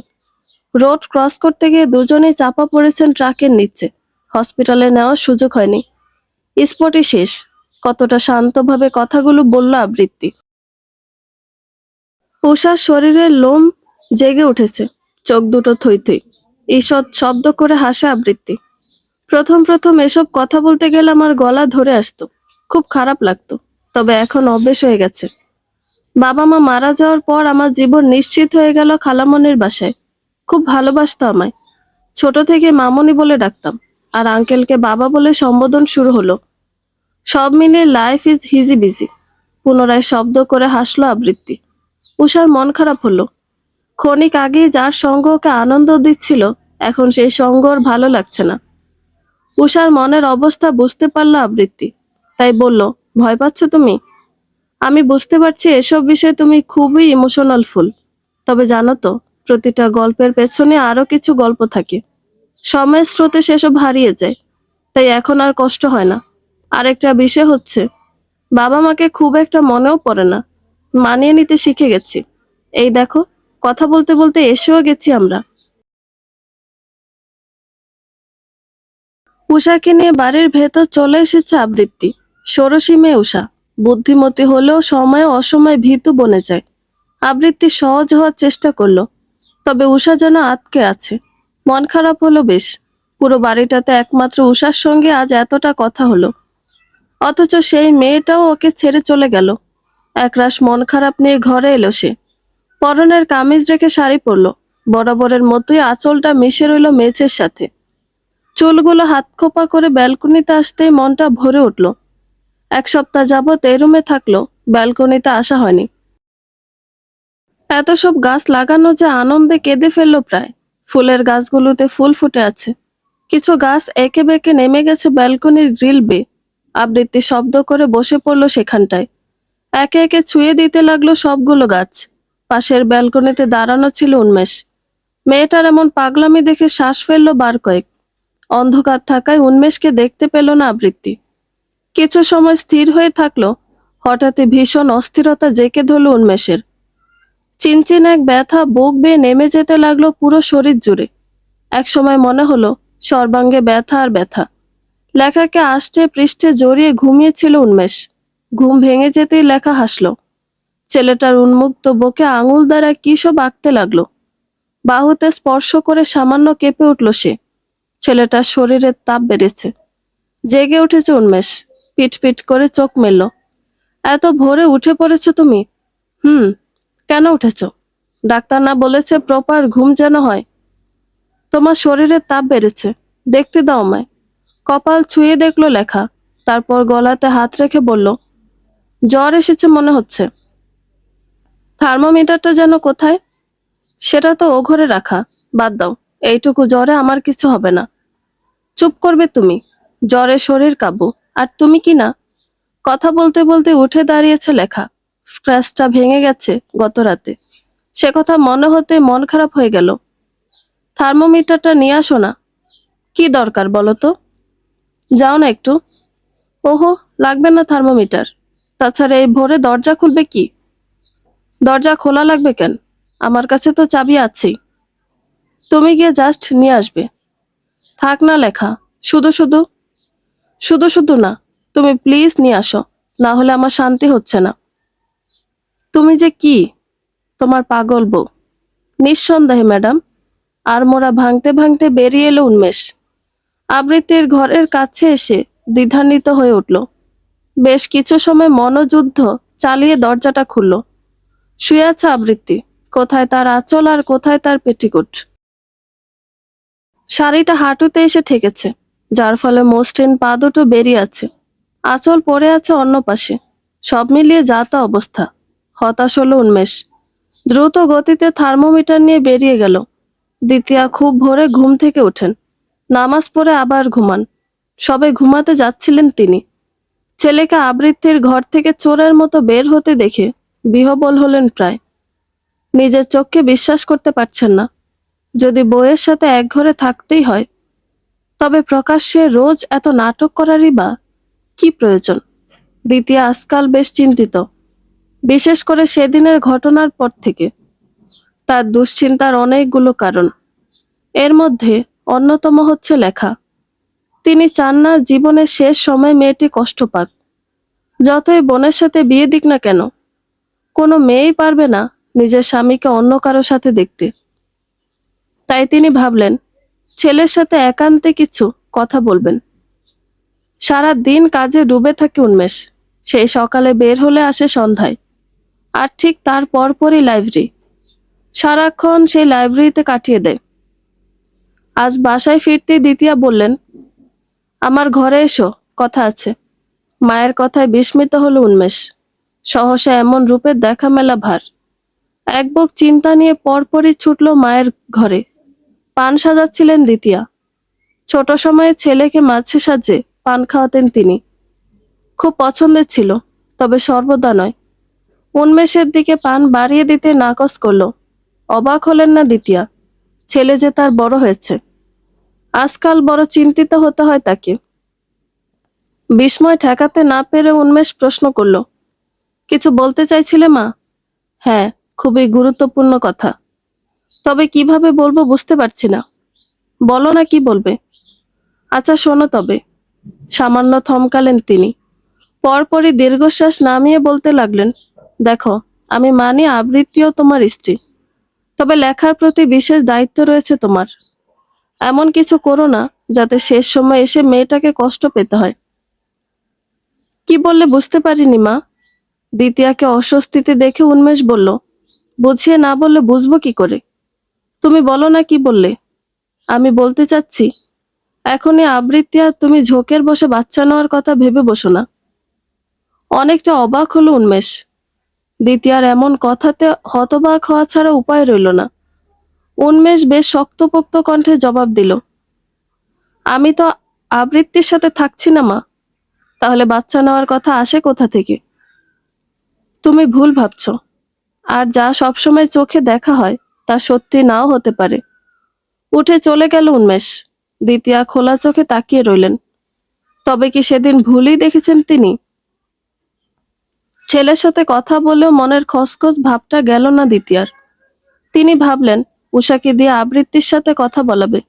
রোড ক্রস করতে গিয়ে দুজনেই চাপা পড়েছেন ট্রাকের নিচে। হসপিটালে নেওয়ার সুযোগ হয়নি। স্পটই শেষ। কতটা শান্তভাবে কথাগুলো বলল আবৃত্তি। উষার শরীরের লোম জেগে উঠেছে, চোখ দুটো থই থই। ঈষৎ শব্দ করে হাসে আবৃত্তি। প্রথম প্রথম এসব কথা বলতে গেলে আমার গলা ধরে আসতো, খুব খারাপ লাগতো। তবে এখন অভ্যেস হয়ে গেছে। বাবা মা মারা যাওয়ার পর আমার জীবন নিশ্চিত হয়ে গেল খালামণির বাসায়। খুব ভালোবাসতো আমায়। ছোট থেকে মামনি বলে ডাকতাম, আর আঙ্কেলকে বাবা বলে সম্বোধন শুরু হলো। সব মিলিয়ে লাইফ ইজ হিজি বিজি। পুনরায় শব্দ করে হাসলো আবৃত্তি। উষার মন খারাপ হলো। ক্ষণিক আগেই যার সঙ্গ ওকে আনন্দ দিচ্ছিল, এখন সেই সঙ্গ ওর ভালো লাগছে না। উষার মনের অবস্থা বুঝতে পারল আবৃত্তি, তাই বলল, ভয় পাচ্ছ তুমি? আমি বুঝতে পারছি এসব বিষয়ে তুমি খুবই ইমোশনাল ফুল। তবে জানো তো, প্রতিটা গল্পের পেছনে আরো কিছু গল্প থাকে। সময়ের স্রোতে সেসব হারিয়ে যায়, তাই এখন আর কষ্ট হয় না। আরেকটা বিষয় হচ্ছে, বাবা মাকে খুব একটা মনেও পড়ে না। মানিয়ে নিতে শিখে গেছি। এই দেখো, কথা বলতে বলতে এসেও গেছি আমরা। উষাকে নিয়ে বাড়ির ভেতর চলে এসেছে আবৃত্তি। ষোড়শী মেয়ে উষা, বুদ্ধিমতী হলেও সময়ে অসময়ে ভীতু বনে যায়। আবৃত্তি সহজ হওয়ার চেষ্টা করলো, তবে উষা যেন আটকে আছে। মন খারাপ হলো বেশ। পুরো বাড়িটাতে একমাত্র উষার সঙ্গে আজ এতটা কথা হলো, অথচ সেই মেয়েটাও ওকে ছেড়ে চলে গেল। একরাশ মন খারাপ নিয়ে ঘরে এলো সে। পরনের কামিজ রেখে শাড়ি পরলো। বরাবরের মতোই আঁচলটা মিশে রইল মেঝের সাথে। চুলগুলো হাত খোপা করে ব্যালকনিতে আসতেই মনটা ভরে উঠল। 1 সপ্তাহ যাবৎ এই রুমে থাকলো, ব্যালকনিতে আসা হয়নি। এত সব গাছ লাগানো যে আনন্দে কেঁদে ফেললো প্রায়। ফুলের গাছগুলোতে ফুল ফুটে আছে। কিছু গাছ একে বেঁকে নেমে গেছে ব্যালকনির গ্রিল বেয়ে। আবৃত্তি শব্দ করে বসে পড়লো সেখানটায়। একে একে ছুঁয়ে দিতে লাগলো সবগুলো গাছ। পাশের ব্যালকনিতে দাঁড়ানো ছিল উন্মেষ। মেয়েটার এমন পাগলামি দেখে শ্বাস ফেলল বার কয়েক। অন্ধকার থাকায় উন্মেষকে দেখতে পেল না আবৃত্তি। কিছু সময় স্থির হয়ে থাকলো, হঠাৎই ভীষণ অস্থিরতা জেঁকে ধরল উন্মেষের। চিনচিন এক ব্যথা বুক বেয়ে নেমে যেতে লাগলো পুরো শরীর জুড়ে। একসময় মনে হলো সর্বাঙ্গে ব্যথা আর ব্যথা। লেখাকে আষ্টে পৃষ্ঠে জড়িয়ে ঘুমিয়েছিল উন্মেষ। ঘুম ভেঙে যেতেই লেখা হাসলো। ছেলেটার উন্মুক্ত বুকে আঙুল দ্বারা কি সব আঁকতে লাগলো। বাহুতে স্পর্শ করে সামান্য কেঁপে উঠল সে। ছেলেটার শরীরের তাপ বেড়েছে। জেগে উঠেছে উন্মেষ, পিট পিট করে চোখ মেলল। এত ভোরে উঠে পড়েছো তুমি? হুম। কেন উঠেছ? ডাক্তার না বলেছে প্রপার ঘুম যেন হয়? তোমার শরীরের তাপ বেড়েছে, দেখতে দাও আমায়। কপাল ছুঁয়ে দেখলো লেখা, তারপর গলাতে হাত রেখে বলল, জ্বর এসেছে মনে হচ্ছে। থার্মোমিটারটা যেন কোথায়? সেটা তো ও ঘরে রাখা, বাদ দাও। এইটুকু জ্বরে আমার কিছু হবে না। চুপ করবে তুমি? জ্বরে শরীর কাবু, আর তুমি কি না? কথা বলতে বলতে উঠে দাঁড়িয়েছে লেখা। স্ক্র্যাচটা ভেঙে গেছে গত রাতে। সে কথা মনে হতে মন খারাপ হয়ে গেল। থার্মোমিটারটা নিয়ে আসো না। কি দরকার বলো তো? যাও না একটু। ওহো, লাগবে না থার্মোমিটার। তাছাড়া এই ভোরে দরজা খুলবে কি? দরজা খোলা লাগবে কেন? আমার কাছে তো চাবি আছেই। তুমি গিয়ে জাস্ট নিয়ে আসবে। থাক না লেখা, শুধু শুধু। শুধু শুধু না, তুমি প্লিজ নিয়ে আসো, না হলে আমার শান্তি হচ্ছে না। তুমি যে কি, তোমার পাগল বউ। নিঃসন্দেহে ম্যাডাম। আর মোরা ভাঙতে ভাঙতে বেরিয়ে এলো উন্মেষ। আবৃত্তির ঘরের কাছে এসে দ্বিধান্বিত হয়ে উঠল। বেশ কিছু সময় মনোযুদ্ধ চালিয়ে দরজাটা খুলল। শুয়ে আছে আবৃত্তি, কোথায় তার আঁচল আর কোথায় তার পেটিকোট। শাড়িটা হাঁটুতে এসে ঠেকেছে, যার ফলে মসৃণ পা দুটো বেরিয়ে আছে। আঁচল পড়ে আছে অন্য পাশে। সব মিলিয়ে যা তা অবস্থা। হতাশ হলো উন্মেষ। দ্রুত গতিতে থার্মোমিটার নিয়ে বেরিয়ে গেল। দ্বিতীয়া খুব ভোরে ঘুম থেকে ওঠেন। নামাজ পড়ে আবার ঘুমান। সবে ঘুমাতে যাচ্ছিলেন তিনি। ছেলেকে আবৃত্তির ঘর থেকে চোরের মতো বের হতে দেখে বিহ্বল হলেন প্রায়। নিজের চোখকে বিশ্বাস করতে পারছেন না। যদি বউয়ের সাথে এক ঘরে থাকতেই হয়, তবে প্রকাশ্যে রোজ এত নাটক করারই বা কি প্রয়োজন? দ্বিতীয় আজকাল বেশ চিন্তিত, বিশেষ করে সেদিনের ঘটনার পর থেকে। তার দুশ্চিন্তার অনেকগুলো কারণ। এর মধ্যে অন্যতম হচ্ছে লেখা। তিনি চান না জীবনের শেষ সময় মেয়েটি কষ্ট পাক। যতই বোনের সাথে বিয়ে দিক না কেন, কোনো মেয়েই পারবে না নিজের স্বামীকে অন্য কারো সাথে দেখতে। তাই তিনি ভাবলেন ছেলের সাথে একান্তে কিছু কথা বলবেন। সারা দিন কাজে ডুবে থাকে উন্মেষ। সেই সকালে বের হলে আসে সন্ধ্যায়। আর ঠিক তার পরপরই লাইব্রেরি। সারাক্ষণ সেই লাইব্রেরিতে কাটিয়ে দেয়। আজ বাসায় ফিরতে দ্বিতীয়া বললেন, আমার ঘরে এসো, কথা আছে। মায়ের কথায় বিস্মিত হলো উন্মেষ। সহসা এমন রূপের দেখা মেলা ভার। এক বুক চিন্তা নিয়ে পরপরই ছুটল মায়ের ঘরে। পান সাজাচ্ছিলেন দ্বিতীয়া। ছোট সময়ে ছেলেকে মাঝে সাজে পান খাওয়াতেন তিনি। খুব পছন্দের ছিল, তবে সর্বদা নয়। উন্মেষের দিকে পান বাড়িয়ে দিতে নাকচ করল। অবাক হলেন না দ্বিতীয়া। ছেলে যে তার বড় হয়েছে। আজকাল বড় চিন্তিত হতে হয় তাকে। বিস্ময় ঠেকাতে না পেরে উন্মেষ প্রশ্ন করল, কিছু বলতে চাইছিলে মা? হ্যাঁ, খুবই গুরুত্বপূর্ণ কথা। তবে কিভাবে বলবো বুঝতে পারছি না। বলো না কি বলবে। আচ্ছা শোনো তবে। সামান্য থমকালেন তিনি। পরপরই দীর্ঘশ্বাস নামিয়ে বলতে লাগলেন, দেখো, আমি মানি আবৃত্তিও তোমার স্ত্রী। তবে লেখার প্রতি বিশেষ দায়িত্ব রয়েছে তোমার। এমন কিছু করো না যাতে শেষ সময় এসে মেয়েটাকে কষ্ট পেতে হয়। কি বললে বুঝতে পারিনি মা। দ্বিতীয়াকে অস্বস্তিতে দেখে উন্মেষ বলল, বুঝিয়ে না বললে বুঝবো কি করে? তুমি বলো না কি বললে। আমি বলতে চাচ্ছি, এখনই আবৃত্তি আর তুমি ঝোঁকের বসে বাচ্চা নেওয়ার কথা ভেবে বসো না। অনেকটা অবাক হলো উন্মেষ। দ্বিতীয়ার এমন কথাতে হতবাক হওয়া ছাড়া উপায় রইল না। উন্মেষ বেশ শক্তপোক্ত কণ্ঠে জবাব দিল, আমি তো আবৃত্তির সাথে থাকছি না মা। তাহলে বাচ্চা নেওয়ার কথা আসে কোথা থেকে? তুমি ভুল ভাবছো। আর যা সবসময় চোখে দেখা হয় তা সত্যি নাও হতে পারে। উঠে চলে গেল উন্মেষ। দ্বিতীয়া খোলা চোখে তাকিয়ে রইলেন। তবে কি সেদিন ভুলই দেখেছেন তিনি? ছেলের সাথে কথা বলেও মনের খসখস ভাবটা গেল না দ্বিতীয়ার। তিনি ভাবলেন উষাকে দিয়ে আবৃত্তির সাথে কথা বলাবে।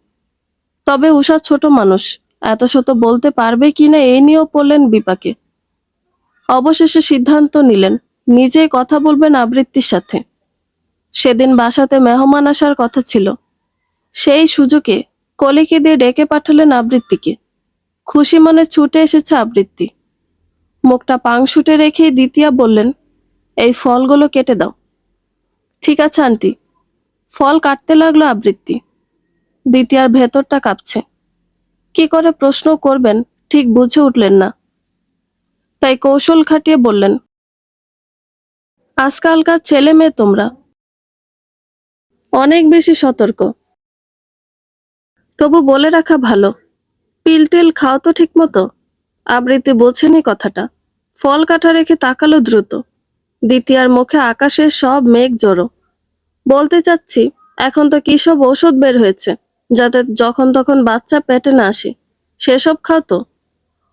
তবে উষা ছোট মানুষ, এত শত বলতে পারবে কিনা এই নিয়েও পড়লেন বিপাকে। অবশেষে সিদ্ধান্ত নিলেন নিজেই কথা বলবেন আবৃত্তির সাথে। সেদিন বাসাতে মেহমান আসার কথা ছিল, সেই সুযোগে কলিকে দিয়ে ডেকে পাঠালেন আবৃত্তিকে। খুশি মনে ছুটে এসেছে আবৃত্তি। মুখটা পাংশুটে রেখেই দ্বিতীয়া বললেন, এই ফলগুলো কেটে দাও। ঠিক আছে আন্টি। ফল কাটতে লাগলো আবৃত্তি। দ্বিতীয়ার ভেতরটা কাঁপছে। কি করে প্রশ্ন করবেন ঠিক বুঝে উঠলেন না। তাই কৌশল খাটিয়ে বললেন, আজকালকার ছেলে মেয়ে তোমরা অনেক বেশি সতর্ক। তবু বলে রাখা ভালো, পিল টিল খাও তো ঠিক মতো। আবৃত্তি বোঝেনি কথাটা। ফল কাটা রেখে তাকালো দ্রুত। দ্বিতীয়ার মুখে আকাশের সব মেঘ জড়ো। বলতে চাচ্ছি, এখন তো কি সব ঔষধ বের হয়েছে, যাতে যখন তখন বাচ্চা পেটে না আসে। সেসব খাও তো।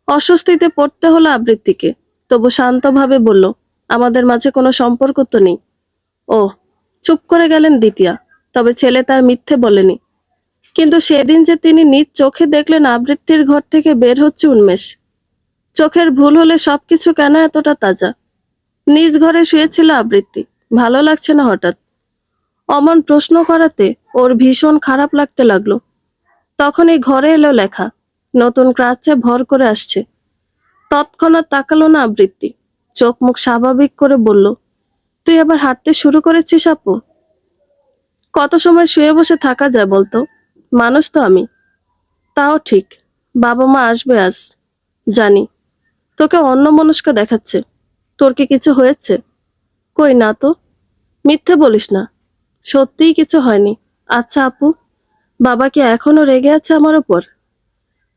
অস্বস্তিতে পড়তে হলো আবৃত্তিকে। তবু শান্তভাবে বলল, আমাদের মাঝে কোনো সম্পর্ক তো নেই। ও, চুপ করে গেলেন দ্বিতীয়া। তবে ছেলে তার মিথ্যে বলেনি। কিন্তু সেদিন যে তিনি নিজ চোখে দেখলেন আবৃত্তির ঘর থেকে বের হচ্ছে উন্মেষ। চোখের ভুল হলে সবকিছু কেন এতটা তাজা? নিজ ঘরে শুয়েছিল আবৃত্তি, ভালো লাগছে না হঠাৎ। অমন প্রশ্ন করাতে ওর ভীষণ খারাপ লাগতে লাগলো। তখনই ঘরে এলো লেখা, নতুন ক্রাচে ভর করে আসছে। তৎক্ষণাৎ তাকালো না আবৃত্তি। চোখ মুখ স্বাভাবিক করে বলল, তুই আবার হাঁটতে শুরু করেছিস আপু? কত সময় শুয়ে বসে থাকা যায় বলতো? মানুষ তো আমি। তাও ঠিক, বাবা মা আসবে আজ। জানি। তোকে অন্যমনস্ক দেখাচ্ছে। তোর কি কিছু হয়েছে? কই না তো। মিথ্যে বলিস না। সত্যিই কিছু হয়নি। আচ্ছা আপু, বাবা কি এখনো রেগে আছে আমার ওপর?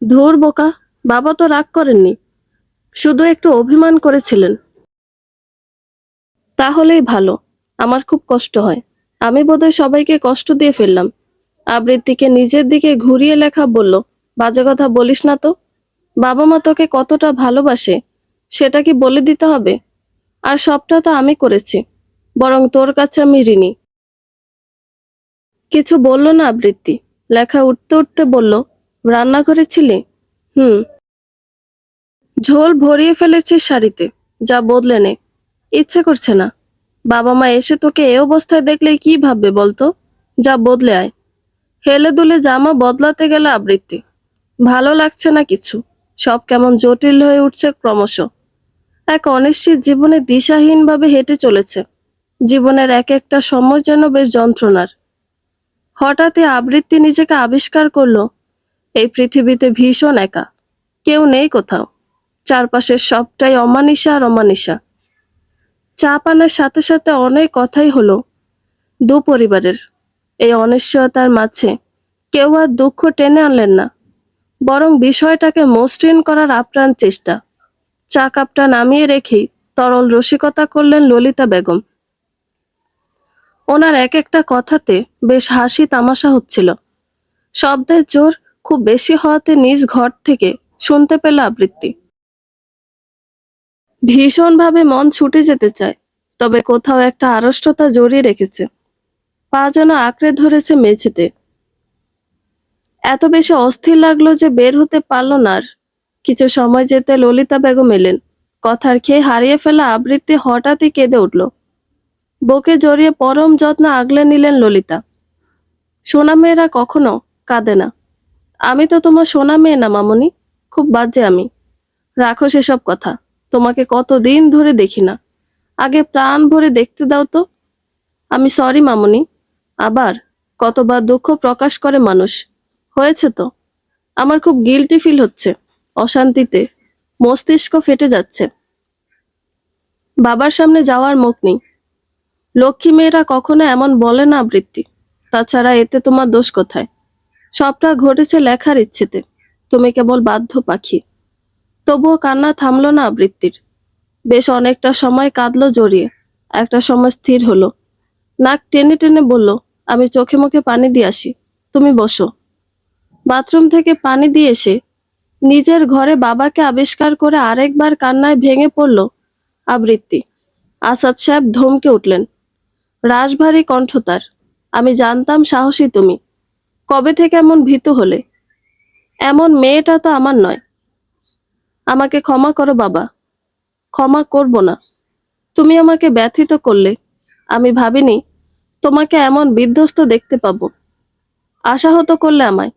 ধুর বোকা, বাবা তো রাগ করেননি, শুধু একটু অভিমান করেছিলেন। তাহলেই ভালো। আমার খুব কষ্ট হয়। আমি বোধহয় সবাইকে কষ্ট দিয়ে ফেললাম। আবৃত্তিকে নিজের দিকে ঘুরিয়ে লেখা বলল, বাজে কথা বলিস না তো। বাবা মা তোকে কতটা ভালোবাসে সেটা কি বলে দিতে হবে? আর সবটা তো আমি করেছি, বরং তোর কাছে আমি ঋণী। কিছু বলল না আবৃত্তি। লেখা উঠতে উঠতে বলল, রান্নাঘরে ছিলে? হুম। ঝোল ভরিয়ে ফেলেছিস শাড়িতে, যা বদলে নে। ইচ্ছে করছে না। বাবা মা এসে তোকে এ অবস্থায় দেখলে কি ভাববে বলতো? যা বদলে আয়। হেলে দুলে জামা বদলাতে গেল আবৃত্তি। ভালো লাগছে না কিছু। সব কেমন জটিল হয়ে উঠছে ক্রমশ। এক অনিশ্চিত জীবনে দিশাহীনভাবে হেঁটে চলেছে। জীবনের এক একটা সময় যেন বেশ যন্ত্রণার। হঠাৎই আবৃত্তি নিজেকে আবিষ্কার করলো এই পৃথিবীতে ভীষণ একা। কেউ নেই কোথাও। চারপাশের সবটাই অমানিসা আর অমানিসা। চা পানের সাথে সাথে অনেক কথাই হলো দু পরিবারের। এই অনিশ্চয়তার মাঝে কেউ আর দুঃখ টেনে আনলেন না, বরং বিষয়টাকে মসৃণ করার আপ্রাণ চেষ্টা। চা কাপটা নামিয়ে রেখেই তরল রসিকতা করলেন ললিতা বেগম। ওনার এক একটা কথাতে বেশ হাসি তামাশা হচ্ছিল। শব্দের জোর খুব বেশি হওয়াতে নিজ ঘর থেকে শুনতে পেল আবৃত্তি। ভীষণভাবে মন ছুটে যেতে চায়, তবে কোথাও একটা আড়ষ্টতা জড়িয়ে রেখেছে। পা যেন আঁকড়ে ধরেছে মেঝেতে। এত বেশি অস্থির লাগলো যে বের হতে পারল না আর। কিছু সময় যেতে ললিতা বেগম এলেন। কথার খেয়ে হারিয়ে ফেলা আবৃত্তি হঠাৎই কেঁদে উঠল। বুকে জড়িয়ে পরম যত্ন আগলে নিলেন ললিতা। সোনা মেয়েরা কখনো কাঁদে না। আমি তো তোমার সোনা মেয়ে না মামুনি, খুব বাজে আমি। রাখো সেসব কথা। তোমাকে কতদিন ধরে দেখি না, আগে প্রাণ ভরে দেখতে দাও তো। আমি সরি মামুনি। আবার কতবার দুঃখ প্রকাশ করে মানুষ। হয়েছে তো। আমার খুব গিল্টি ফিল হচ্ছে। অশান্তিতে মস্তিষ্ক ফেটে যাচ্ছে। বাবার সামনে যাওয়ার মুখ নেই। লক্ষ্মী মেয়েরা কখনো এমন বলে না আবৃত্তি। তাছাড়া এতে তোমার দোষ কোথায়? সবটা ঘটেছে লেখার ইচ্ছেতে। তুমি কেবল বাধ্য পাখি। তবুও কান্না থামলো না আবৃত্তির। বেশ অনেকটা সময় কাঁদলো জড়িয়ে। একটা সময় স্থির হলো। নাক টেনে টেনে বলল, আমি চোখে মুখে পানি দিয়ে আসি, তুমি বসো। বাথরুম থেকে পানি দিয়ে এসে নিজের ঘরে বাবাকে আবিষ্কার করে আরেকবার কান্নায় ভেঙে পড়ল আবৃত্তি। আসাদ সাহেব ধমকে উঠলেন। রাশভারী কণ্ঠ তার। আমি জানতাম সাহসী তুমি। কবে থেকে এমন ভীতু হলে? এমন মেয়েটা তো আমার নয়। আমাকে ক্ষমা করো বাবা। ক্ষমা করব না। তুমি আমাকে ব্যথিত করলে। আমি ভাবিনি তোমাকে এমন বিধ্বস্ত দেখতে পাবো। আশাহত করলে আমায়।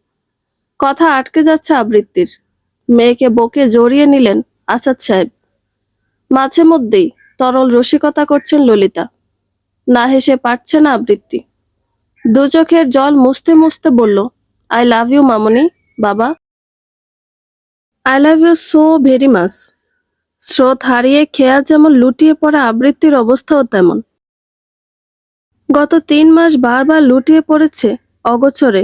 কথা আটকে যাচ্ছে আবৃত্তির। মেয়েকে বুকে জড়িয়ে নিলেন আসাদ সাহেব। মাঝে মধ্যেই তরল রসিকতা করছেন ললিতা। না হেসে পারছে না আবৃত্তি। দু চোখের জল মুছতে মুছতে বলল, আই লাভ ইউ মামনি। বাবা, I love you so very much. স্রোত হারিয়ে খেয়া যেমন লুটিয়ে পড়া আবৃত্তির অবস্থাও তেমন। গত 3 মাস বারবার লুটিয়ে পড়েছে অগোচরে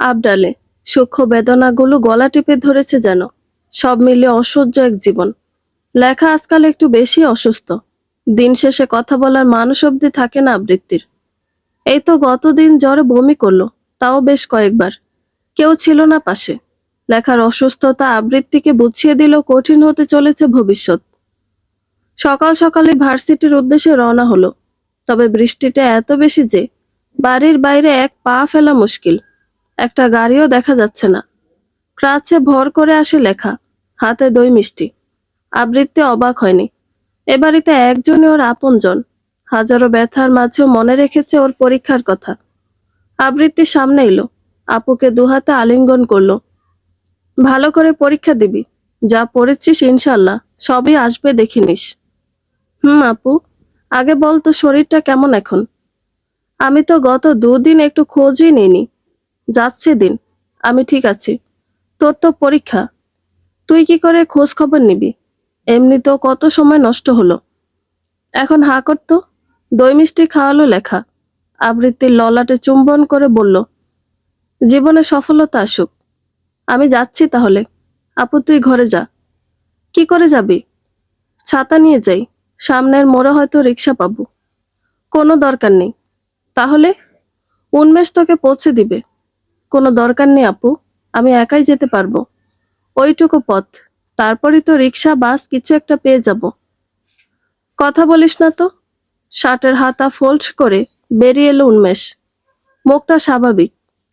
আবডালে। সূক্ষ্ম বেদনাগুলো গলা টিপে ধরেছে যেন। সব মিলিয়ে অসহ্য এক জীবন। লেখা আজকাল একটু বেশি অসুস্থ। দিন শেষে কথা বলার মানুষ অব্দি থাকে না আবৃত্তির। এই তো গতদিন জ্বরে বমি করলো, তাও বেশ কয়েকবার। কেউ ছিল না পাশে। লেখার অসুস্থতা আবৃত্তিকে বুঝিয়ে দিল কঠিন হতে চলেছে ভবিষ্যৎ। সকাল সকালে ভার্সিটির উদ্দেশ্যে রওনা হলো। তবে বৃষ্টিটা এত বেশি যে বাড়ির বাইরে এক পা ফেলা মুশকিল। একটা গাড়িও দেখা যাচ্ছে না। ক্রাচে ভর করে আসে লেখা, হাতে দই মিষ্টি। আবৃত্তি অবাক হয়নি। এ বাড়িতে একজনই ওর আপনজন। হাজারো ব্যথার মাঝেও মনে রেখেছে ওর পরীক্ষার কথা। আবৃত্তি সামনে এলো, আপুকে দুহাতে আলিঙ্গন করলো। ভালো করে পরীক্ষা দিবি। যা পড়েছিস ইনশাল্লাহ সবই আসবে দেখিনিস। আপু, আগে বল তো শরীরটা কেমন এখন? আমি তো গত 2 দিন একটু খোঁজই নিইনি। যাচ্ছে দিন। আমি ঠিক আছি। তোর তো পরীক্ষা। তুই কি করে খোঁজ খবর নিবি? এমনিতেও কত সময় নষ্ট হলো। এখন হা করতো। দই মিষ্টি খাওয়ালো লেখা। আবৃত্তির ললাটে চুম্বন করে বলল, জীবনে সফলতা আসুক। আমি যাচ্ছি তাহলে। আপু তুই ঘরে যা। কি করে যাবি? ছাতা নিয়ে যাই। সামনের মোড়ে হয়তো রিক্সা পাবো। কোনো দরকার নেই। তাহলে? উন্মেষ তোকে পৌঁছে দিবে। কোনো দরকার নেই আপু, আমি একাই যেতে পারবো। ওইটুকু পথ। তারপরই তো রিক্সা বাস কিছু একটা পেয়ে যাব। কথা বলিস না তো। শার্টের হাতা ফোল্ড করে বেরিয়ে এলো উন্মেষ। মুখটা স্বাভাবিক।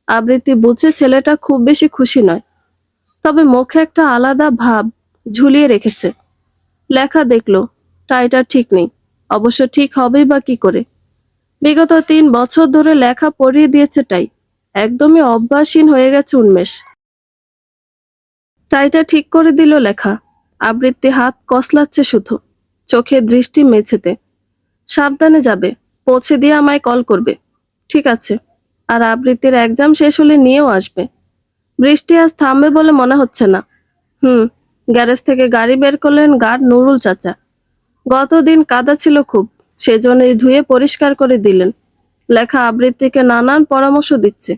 আবৃত্তি বুঝে ছেলেটা খুব বেশি খুশি নয়। তবে মুখে একটা আলাদা ভাব ঝুলিয়ে রেখেছে। লেখা দেখলো টাইটা ঠিক নেই। অবশ্য ঠিক হবেই বা কি করে? বিগত 3 বছর ধরে লেখা পড়িয়ে দিয়েছে টাই। একদমই অভ্যাসহীন হয়ে গেছে উন্মেষ। টাইটা ঠিক করে দিল লেখা। আবৃত্তি হাত কসলাচ্ছে শুধু, চোখে দৃষ্টি মেঝেতে। সাবধানে যাবে। পৌঁছে দিয়ে আমায় কল করবে। ঠিক আছে। আর আবৃত্তির এক্সাম শেষ হলে নিয়েও আসবে। বৃষ্টি আজ থামবে বলে মনে হচ্ছে না। গ্যারেজ থেকে গাড়ি বের করলেন গার্ড নুরুল চাচা। গতদিন কাদা ছিল খুব, সেজন্যই ধুয়ে পরিষ্কার করে দিলেন। লেখা আবৃত্তিকে নানান পরামর্শ দিচ্ছে।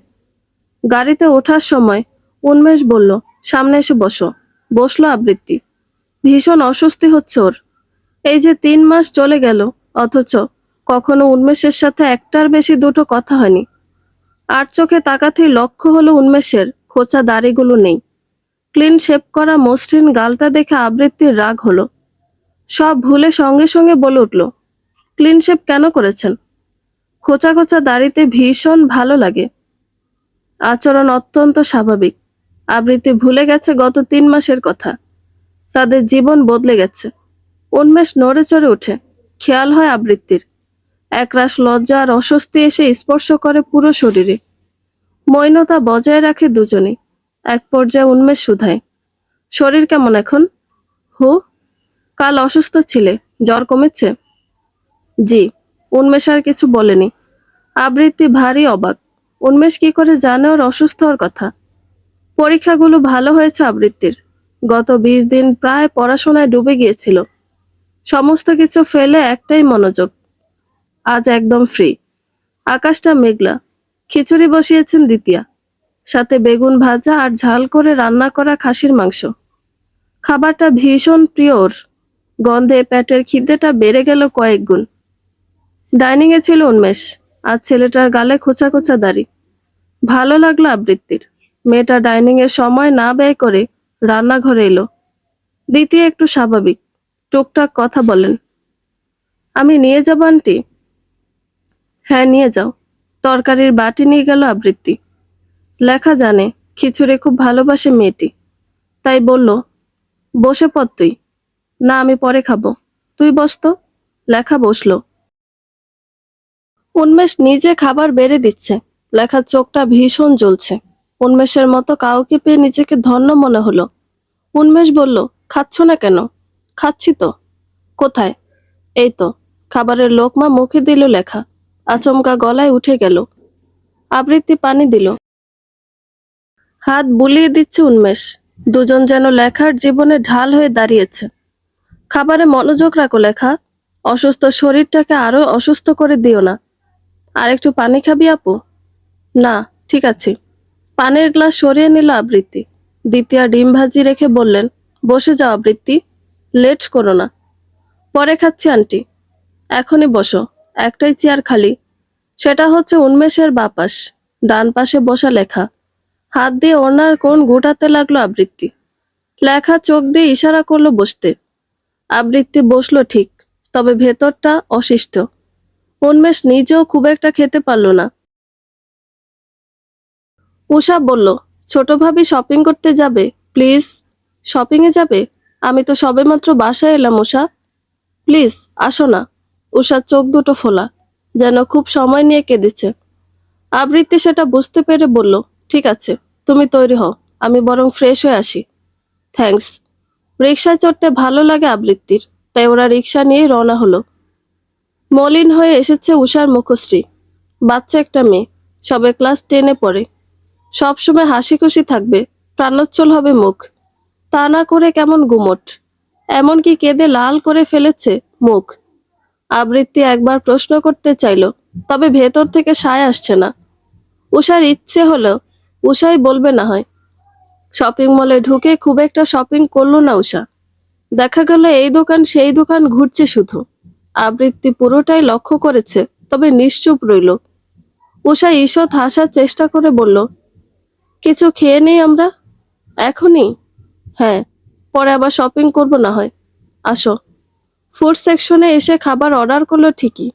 গাড়িতে ওঠার সময় উন্মেষ বলল, সামনে এসে বসো। বসলো আবৃত্তি। ভীষণ অস্বস্তি হচ্ছে ওর। এই যে 3 মাস চলে গেল, অথচ কখনো উন্মেষের সাথে একটার বেশি দুটো কথা হয়নি। আর চোখে তাকাতেই লক্ষ্য হলো উন্মেষের খোঁচা দাড়িগুলো নেই। ক্লিন শেপ করা মসৃণ গালটা দেখে আবৃত্তির রাগ হলো। সব ভুলে সঙ্গে সঙ্গে বলে উঠল, ক্লিন শেপ কেন করেছেন? খোঁচা খোঁচা দাড়িতে ভীষণ ভালো লাগে। আচরণ অত্যন্ত স্বাভাবিক। আবৃত্তি ভুলে গেছে গত 3 মাসের কথা। তাদের জীবন বদলে গেছে। উন্মেষ নড়ে চড়ে ওঠে। খেয়াল হয় আবৃত্তির। একরাশ লজ্জা আর অস্বস্তি এসে স্পর্শ করে পুরো শরীরে। মৌনতা বজায় রাখে দুজনেই। এক পর্যায়ে উন্মেষ শুধায়, শরীর কেমন এখন? হু। কাল অসুস্থ ছিলে, জ্বর কমেছে? জি। উন্মেষ আর কিছু বলেনি। আবৃত্তি ভারী অবাক। উন্মেষ কি করে জানে ওর অসুস্থ হওয়ার কথা? পরীক্ষাগুলো ভালো হয়েছে আবৃত্তির। গত 20 দিন প্রায় পড়াশোনায় ডুবে গিয়েছিল। সমস্ত কিছু ফেলে একটাই মনোযোগ। আজ একদম ফ্রি। আকাশটা মেঘলা। খিচুড়ি বসিয়েছেন দ্বিতীয়া। সাথে বেগুন ভাজা আর ঝাল করে রান্না করা খাসির মাংস। খাবারটা ভীষণ প্রিয় ওর। গন্ধে পেটের খিদেটা বেড়ে গেল কয়েক গুণ। ডাইনিং এ ছিল উন্মেষ। আর ছেলেটার গালে খোঁচা খোঁচা দাড়ি। ভালো লাগলো আবৃত্তির। মেয়েটা ডাইনিং এর সময় না ব্যয় করে রান্নাঘরে এলো। দ্বিতীয় একটু স্বাভাবিক, টুকটাক কথা বলেন। আমি নিয়ে যাব আন্টি? হ্যাঁ নিয়ে যাও। তরকারির বাটি নিয়ে গেল আবৃত্তি। লেখা জানে খিচুড়ি খুব ভালোবাসে মেয়েটি, তাই বলল, বসে পড় তুই। না আমি পরে খাবো, তুই বস তো। লেখা বসলো। উন্মেষ নিজে খাবার বেড়ে দিচ্ছে। লেখার চোখটা ভীষণ জ্বলছে। উন্মেষের মতো কাউকে পেয়ে নিজেকে ধন্য মনে হলো। উন্মেষ বলল, খাচ্ছ না কেন? খাচ্ছি তো। কোথায়? এই তো। খাবারের লোকমা মুখে দিল লেখা। আচমকা গলায় উঠে গেল। আবৃত্তি পানি দিল। হাত বুলিয়ে দিচ্ছে উন্মেষ। দুজন যেন লেখার জীবনে ঢাল হয়ে দাঁড়িয়েছে। খাবারে মনোযোগ রাখো লেখা। অসুস্থ শরীরটাকে আরো অসুস্থ করে দিও না। আর একটু পানি খাবি আপু? না, ঠিক আছে। পানির গ্লাস সরিয়ে নিল আবৃত্তি। দ্বিতীয় ডিম ভাজি রেখে বললেন, বসে যাও আবৃত্তি, লেট করো না। পরে খাচ্ছি আন্টি। এখনই বসো, একটাই চেয়ার খালি। সেটা হচ্ছে উন্মেষের বাপাস। ডান পাশে বসা লেখা। হাত দিয়ে ওনার কোণ গুটাতে লাগলো আবৃত্তি। লেখা চোখ দিয়ে ইশারা করলো বসতে। আবৃত্তি বসলো ঠিক, তবে ভেতরটা অশিষ্ট। উন্মেষ নিজেও খুব একটা খেতে পারল না। উষা বলল, ছোট ভাবি শপিং করতে যাবে প্লিজ। শপিং এ যাবে? আমি তো সবেমাত্র বাসায় এলাম উষা। প্লিজ আসো না। উষার চোখ দুটো ফোলা, যেন খুব সময় নিয়ে কেঁদেছে। আবৃত্তি সেটা বুঝতে পেরে বলল, ঠিক আছে, তুমি তৈরি হও, আমি বরং ফ্রেশ হয়ে আসি। থ্যাঙ্কস। রিকশায় চড়তে ভালো লাগে আবৃত্তির, তাই ওরা রিকশা নিয়ে রওনা হলো। মলিন হয়ে এসেছে উষার মুখশ্রী। বাচ্চা একটা মেয়ে, সবে ক্লাস 10-এ পড়ে। সবসময় হাসি খুশি থাকবে, প্রাণোচ্ছল হবে মুখ। তা না করে কেমন গুমট, এমনকি কেঁদে লাল করে ফেলেছে মুখ। আবৃত্তি একবার প্রশ্ন করতে চাইল, তবে ভেতর থেকে সায় আসছে না। উষার ইচ্ছে হলো উষাই বলবে না হয়। শপিং মলে ঢুকে খুব একটা শপিং করলো না উষা। দেখা গেল এই দোকান সেই দোকান ঘুরছে শুধু। আবৃত্তি পুরোটাই লক্ষ্য করেছে, তবে নিশ্চুপ রইল। উষা ঈষৎ হাসার চেষ্টা করে বলল, কিছু খেয়ে নেই আমরা? এখনই? হ্যাঁ, পরে আবার শপিং করব না হয়। আসো। ফুড সেকশনে এসে খাবার অর্ডার করলো ঠিকই,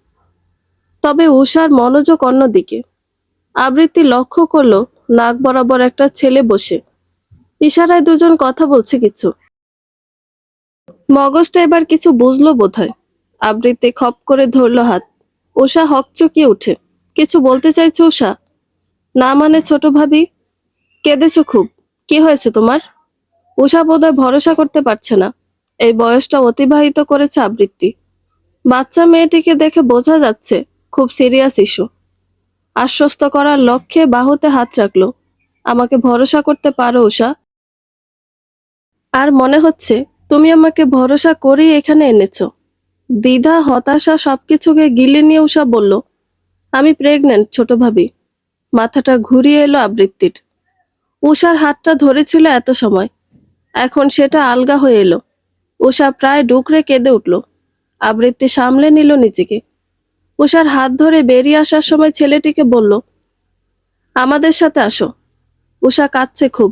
তবে উষার মনোযোগ অন্যদিকে। আবৃত্তি লক্ষ্য করলো নাক বরাবর একটা ছেলে বসে। ইশারায় দুজন কথা বলছে কিছু। মগজটা এবার কিছু বুঝলো বোধহয়। আবৃত্তি খপ করে ধরল হাত। উষা হকচকিয়ে উঠে। কিছু বলতে চাইছো উষা? না মানে ছোট ভাবি? কেঁদেছো খুব? কি হয়েছে তোমার? উষা বোধহয় ভরসা করতে পারছে না। এই বয়সটা অতিবাহিত করেছে আবৃত্তি। বাচ্চা মেয়েটিকে দেখে বোঝা যাচ্ছে খুব সিরিয়াস ইস্যু। আশ্বস্ত করার লক্ষ্যে বাহুতে হাত রাখলো। আমাকে ভরসা করতে পারো উষা? আর মনে হচ্ছে তুমি আমাকে ভরসা করেই এখানে এনেছো। দ্বিধা হতাশা সবকিছুকে গিলে নিয়ে উষা বলল, আমি প্রেগনেন্ট ছোট ভাবি। মাথাটা ঘুরিয়ে এলো আবৃত্তির। উষার হাতটা ধরেছিল এত সময়, এখন সেটা আলগা হয়ে এলো। উষা প্রায় ডুকরে কেঁদে উঠল। আবৃত্তি সামলে নিল নিজেকে। উষার হাত ধরে বেরিয়ে আসার সময় ছেলেটিকে বলল, আমাদের সাথে আসো। উষা কাঁদছে খুব।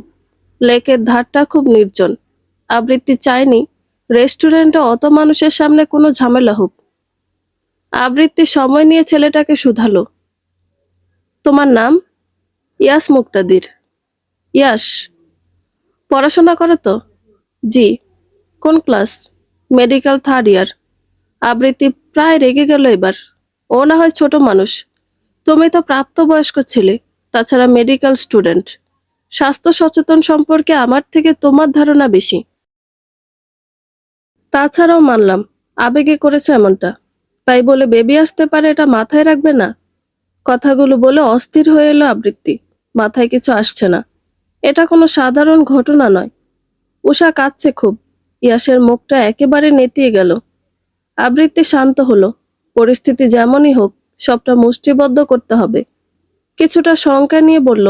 লেকের ধারটা খুব নির্জন। আবৃত্তি চায়নি রেস্টুরেন্টে অত মানুষের সামনে কোনো ঝামেলা হোক। আবৃত্তি সময় নিয়ে ছেলেটাকে শুধালো, তোমার নাম? ইয়াস মুক্তাদির। ইয়াস। পড়াশোনা করো তো? জি। কোন ক্লাস? মেডিকেল 3rd ইয়ার। আবৃত্তি প্রায় রেগে গেল এবার। ও না হয় ছোট মানুষ, তুমি তো প্রাপ্তবয়স্ক ছেলে, তাছাড়া মেডিকেল স্টুডেন্ট। স্বাস্থ্য সচেতন সম্পর্কে আমার থেকে তোমার ধারণা বেশি। তাছাড়াও মানলাম আবেগে করেছে এমনটা, তাই বলে বেবি আসতে পারে এটা মাথায় রাখবে না? কথাগুলো বলে অস্থির হয়ে এলো আবৃত্তি। মাথায় কিছু আসছে না। এটা কোনো সাধারণ ঘটনা নয়। উষা কাঁদছে খুব। ইয়াসের মুখটা একেবারে নেতিয়ে গেল। আবৃত্তি শান্ত হলো। পরিস্থিতি যেমনই হোক, সবটা মুষ্টিবদ্ধ করতে হবে। কিছুটা শঙ্কা নিয়ে বলল,